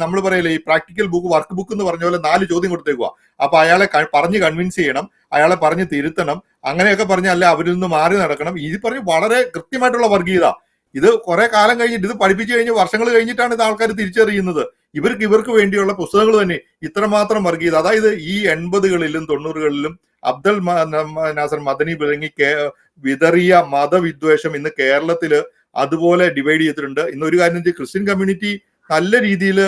നമ്മൾ പറയല്ലേ ഈ പ്രാക്ടിക്കൽ ബുക്ക് വർക്ക് ബുക്ക് എന്ന് പറഞ്ഞ പോലെ 4 ചോദ്യം കൊടുത്തേക്കുക. അപ്പൊ അയാളെ പറഞ്ഞ് കൺവിൻസ് ചെയ്യണം, അയാളെ പറഞ്ഞ് തിരുത്തണം, അങ്ങനെയൊക്കെ പറഞ്ഞല്ല അവരിൽ നിന്ന് മാറി നടക്കണം. ഇത് പറഞ്ഞ് വളരെ കൃത്യമായിട്ടുള്ള വർഗീയത. ഇത് കുറെ കാലം കഴിഞ്ഞിട്ട്, ഇത് പഠിപ്പിച്ചു കഴിഞ്ഞ് വർഷങ്ങൾ കഴിഞ്ഞിട്ടാണ് ഇത് ആൾക്കാർ തിരിച്ചറിയുന്നത്. ഇവർക്ക് വേണ്ടിയുള്ള പുസ്തകങ്ങൾ തന്നെ ഇത്രമാത്രം വർഗീയത. അതായത് ഈ 80കളിലും 90കളിലും അബ്ദുൽ നാസർ മദനി തുടങ്ങി വിതറിയ മതവിദ്വേഷം ഇന്ന് കേരളത്തില് അതുപോലെ ഡിവൈഡ് ചെയ്തിട്ടുണ്ട്. ഇന്ന് ഒരു കാര്യം ക്രിസ്ത്യൻ കമ്മ്യൂണിറ്റി നല്ല രീതിയിൽ,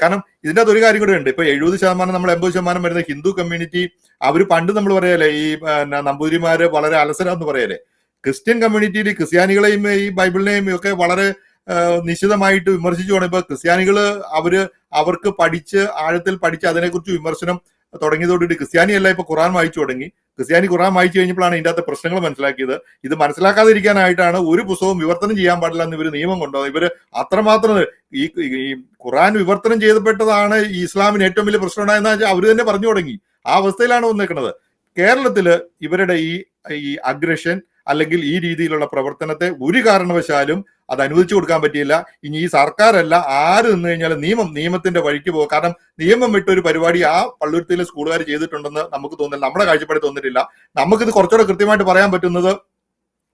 കാരണം ഇതിന്റെ അകത്ത് ഒരു കാര്യം കൂടെ ഉണ്ട്. ഇപ്പൊ 70% നമ്മൾ 80% വരുന്ന ഹിന്ദു കമ്മ്യൂണിറ്റി, അവര് പണ്ട് നമ്മൾ പറയല്ലേ ഈ നമ്പൂതിരിമാര് വളരെ അലസരാന്ന് പറയല്ലേ. ക്രിസ്ത്യൻ കമ്മ്യൂണിറ്റിയിൽ ക്രിസ്ത്യാനികളെയും ഈ ബൈബിളിനെയും ഒക്കെ വളരെ നിശിതമായിട്ട് വിമർശിച്ചു പോകണം. ഇപ്പൊ ക്രിസ്ത്യാനികള് അവർക്ക് ആഴത്തിൽ പഠിച്ച് അതിനെക്കുറിച്ച് വിമർശനം തുടങ്ങിയതോടുകൂടി ക്രിസ്ത്യാനിയല്ല ഇപ്പൊ ഖുറാൻ വായിച്ചു തുടങ്ങി. ക്രിസ്ത്യാനി ഖുറാൻ വായിച്ചു കഴിഞ്ഞപ്പോഴാണ് ഇതിന്റെ അകത്ത് പ്രശ്നങ്ങൾ മനസ്സിലാക്കിയത്. ഇത് മനസ്സിലാക്കാതിരിക്കാനായിട്ടാണ് ഒരു പുസ്തകവും വിവർത്തനം ചെയ്യാൻ പാടില്ല എന്ന് ഇവര് നിയമം കൊണ്ടുപോകുന്നത്. ഇവര് അത്രമാത്രം ഈ ഖുറാൻ വിവർത്തനം ചെയ്യപ്പെട്ടതാണ് ഈ ഇസ്ലാമിന് ഏറ്റവും വലിയ പ്രശ്നം ഉണ്ടായെന്ന് വെച്ചാൽ അവര് തന്നെ പറഞ്ഞു തുടങ്ങി. ആ അവസ്ഥയിലാണ് വന്നേക്കുന്നത്. കേരളത്തില് ഇവരുടെ ഈ അഗ്രഷൻ അല്ലെങ്കിൽ ഈ രീതിയിലുള്ള പ്രവർത്തനത്തെ ഒരു കാരണവശാലും അത് അനുവദിച്ചു കൊടുക്കാൻ പറ്റിയില്ല. ഇനി ഈ സർക്കാരല്ല ആര് നിന്ന് കഴിഞ്ഞാൽ നിയമത്തിന്റെ വഴിക്ക് പോകും. കാരണം നിയമം വിട്ടൊരു പരിപാടി ആ പള്ളുരുത്തിയിലെ സ്കൂളുകാർ ചെയ്തിട്ടുണ്ടെന്ന് നമുക്ക് തോന്നില്ല, നമ്മുടെ കാഴ്ചപ്പാടിൽ തോന്നിയിട്ടില്ല. നമുക്കിത് കുറച്ചുകൂടെ കൃത്യമായിട്ട് പറയാൻ പറ്റുന്നത്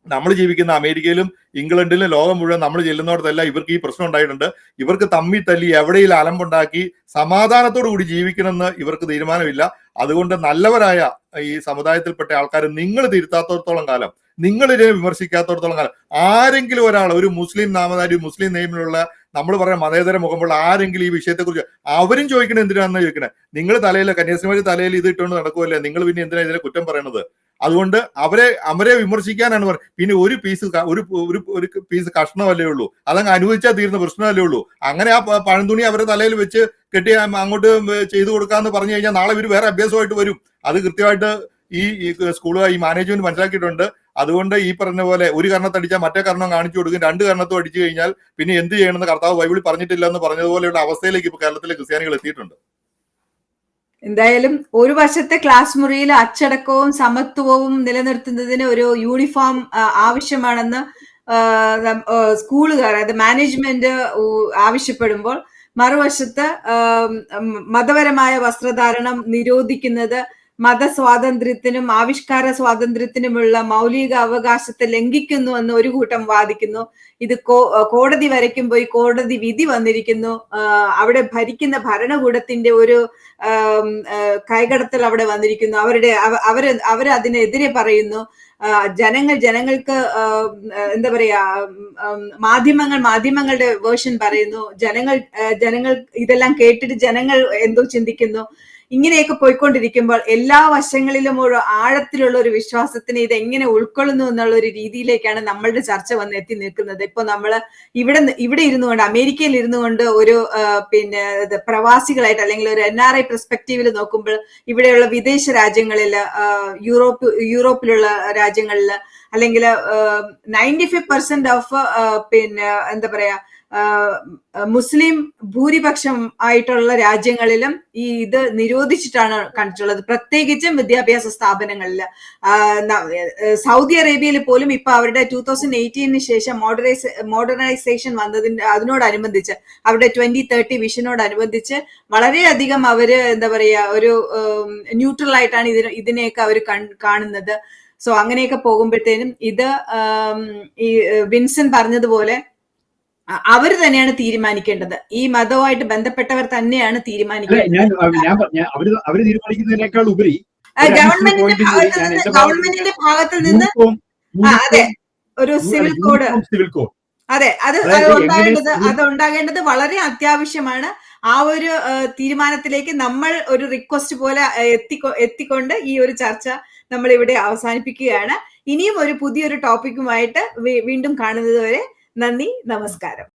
നമ്മൾ ജീവിക്കുന്ന അമേരിക്കയിലും ഇംഗ്ലണ്ടിലും ലോകം മുഴുവൻ നമ്മൾ ചെല്ലുന്നിടത്തെല്ലാം ഇവർക്ക് ഈ പ്രശ്നം ഉണ്ടായിട്ടുണ്ട്. ഇവർക്ക് തമ്മി തല്ലി എവിടെയും അലമ്പുണ്ടാക്കി സമാധാനത്തോടു കൂടി ജീവിക്കണമെന്ന് ഇവർക്ക് തീരുമാനമില്ല. അതുകൊണ്ട് നല്ലവരായ ഈ സമുദായത്തിൽപ്പെട്ട ആൾക്കാർ നിങ്ങൾ തിരുത്താത്തോടത്തോളം കാലം, നിങ്ങൾ ഇതിനെ വിമർശിക്കാത്തോടത്തോളം കാലം, ആരെങ്കിലും ഒരാൾ ഒരു മുസ്ലിം നാമധാരി മുസ്ലിം നെയിമിലുള്ള നമ്മൾ പറയുന്ന മതേതര മുഖമുള്ള ആരെങ്കിലും ഈ വിഷയത്തെക്കുറിച്ച് അവരും ചോദിക്കണേ എന്തിനാണെന്ന് ചോദിക്കണേ. നിങ്ങൾ തലയിൽ കന്യാസ്ത്രീമാര് തലയിൽ ഇത് ഇട്ടുകൊണ്ട് നടക്കുമല്ലേ, നിങ്ങൾ പിന്നെ എന്തിനാ ഇതിനെ കുറ്റം പറയണത്? അതുകൊണ്ട് അവരെ വിമർശിക്കാനാണ് പറയുന്നത്. പിന്നെ ഒരു പീസ് കഷ്ണമല്ലേ ഉള്ളൂ, അതങ്ങ് അനുവദിച്ചാൽ തീരുന്ന പ്രശ്നമല്ലേ ഉള്ളൂ. അങ്ങനെ ആ പഴംതുണി അവരുടെ തലയിൽ വെച്ച് കെട്ടി അങ്ങോട്ട് ചെയ്തു കൊടുക്കാന്ന് പറഞ്ഞു കഴിഞ്ഞാൽ നാളെ ഇവർ വേറെ അഭ്യാസമായിട്ട് വരും. അത് കൃത്യമായിട്ട് ഈ സ്കൂളുകാർ ഈ മാനേജ്മെന്റ് മനസ്സിലാക്കിയിട്ടുണ്ട്. അതുകൊണ്ട് ഈ പറഞ്ഞ പോലെ ഒരു കർണത്തടിച്ചാൽ മറ്റേ കർണം കാണിച്ചു കൊടുക്കും, 2 കർണത്തും അടിച്ചു കഴിഞ്ഞാൽ പിന്നെ എന്ത് ചെയ്യണമെന്ന് കർത്താവ് ബൈബിളിൽ പറഞ്ഞിട്ടില്ല എന്ന് പറഞ്ഞതുപോലെയുള്ള അവസ്ഥയിലേക്ക് ഇപ്പൊ കേരളത്തിലെ ക്രിസ്ത്യാനികൾ എത്തിയിട്ടുണ്ട്.
എന്തായാലും ഒരു വശത്തെ ക്ലാസ് മുറിയിൽ അച്ചടക്കവും സമത്വവും നിലനിർത്തുന്നതിന് ഒരു യൂണിഫോം ആവശ്യമാണെന്ന് സ്കൂളുകാർ, അതായത് മാനേജ്മെന്റ് ആവശ്യപ്പെടുമ്പോൾ, മറുവശത്ത് മതപരമായ വസ്ത്രധാരണം നിരോധിക്കുന്നത് മതസ്വാതന്ത്ര്യത്തിനും ആവിഷ്കാര സ്വാതന്ത്ര്യത്തിനുമുള്ള മൗലിക അവകാശത്തെ ലംഘിക്കുന്നു എന്ന് ഒരു കൂട്ടം വാദിക്കുന്നു. ഇത് കോടതി വരയ്ക്കും പോയി കോടതി വിധി വന്നിരിക്കുന്നു. അവിടെ ഭരിക്കുന്ന ഭരണകൂടത്തിന്റെ ഒരു കൈകടത്തൽ അവിടെ വന്നിരിക്കുന്നു. അവര് അതിനെതിരെ പറയുന്നു. ജനങ്ങൾക്ക് എന്താ പറയാ, മാധ്യമങ്ങളുടെ വേർഷൻ പറയുന്നു. ജനങ്ങൾ ഇതെല്ലാം കേട്ടിട്ട് ജനങ്ങൾ എന്തോ ചിന്തിക്കുന്നു. ഇങ്ങനെയൊക്കെ പോയിക്കൊണ്ടിരിക്കുമ്പോൾ എല്ലാ വശങ്ങളിലും ഒരു ആഴത്തിലുള്ള ഒരു വിശ്വാസത്തിന് ഇത് എങ്ങനെ ഉൾക്കൊള്ളുന്നു എന്നുള്ള ഒരു രീതിയിലേക്കാണ് നമ്മളുടെ ചർച്ച വന്ന് എത്തി നിൽക്കുന്നത്. ഇപ്പൊ നമ്മള് ഇവിടെ ഇരുന്നു കൊണ്ട്, അമേരിക്കയിൽ ഇരുന്നു കൊണ്ട് ഒരു പ്രവാസികളായിട്ട് അല്ലെങ്കിൽ ഒരു NRI പെർസ്പെക്റ്റീവിൽ നോക്കുമ്പോൾ ഇവിടെയുള്ള വിദേശ രാജ്യങ്ങളില്, യൂറോപ്പിലുള്ള രാജ്യങ്ങളില്, അല്ലെങ്കിൽ 95% ഓഫ് എന്താ പറയാ മുസ്ലിം ഭൂരിപക്ഷം ആയിട്ടുള്ള രാജ്യങ്ങളിലും ഇത് നിരോധിച്ചിട്ടാണ് കണ്ടിട്ടുള്ളത്, പ്രത്യേകിച്ചും വിദ്യാഭ്യാസ സ്ഥാപനങ്ങളിൽ. സൗദി അറേബ്യയിൽ പോലും ഇപ്പൊ അവരുടെ 2018 ശേഷം മോഡേണൈസേഷൻ അതിനോടനുബന്ധിച്ച് അവരുടെ 2030 വിഷനോടനുബന്ധിച്ച് വളരെയധികം അവര് എന്താ പറയാ ഒരു ന്യൂട്രൽ ആയിട്ടാണ് ഇതിനെയൊക്കെ അവർ കാണുന്നത്. സോ അങ്ങനെയൊക്കെ പോകുമ്പോഴത്തേനും ഇത് ഈ വിൻസൻ പറഞ്ഞതുപോലെ അവർ തന്നെയാണ് തീരുമാനിക്കേണ്ടത്. ഈ മതവുമായിട്ട് ബന്ധപ്പെട്ടവർ തന്നെയാണ് തീരുമാനിക്കേണ്ടത്.
അവര് തീരുമാനിക്കുന്നതിനേക്കാൾ ഉപരി
ഗവൺമെന്റിന്റെ ഭാഗത്ത് നിന്ന് അതെ ഒരു സിവിൽ കോഡ്, അതെ അത് ഉണ്ടാകേണ്ടത് വളരെ അത്യാവശ്യമാണ്. ആ ഒരു തീരുമാനത്തിലേക്ക് നമ്മൾ ഒരു റിക്വസ്റ്റ് പോലെ എത്തിക്കൊണ്ട് ഈ ഒരു ചർച്ച നമ്മൾ ഇവിടെ അവസാനിപ്പിക്കുകയാണ്. ഇനിയും ഒരു പുതിയൊരു ടോപ്പിക്കുമായിട്ട് വീണ്ടും കാണുന്നത് വരെ നന്ദി, നമസ്കാരം.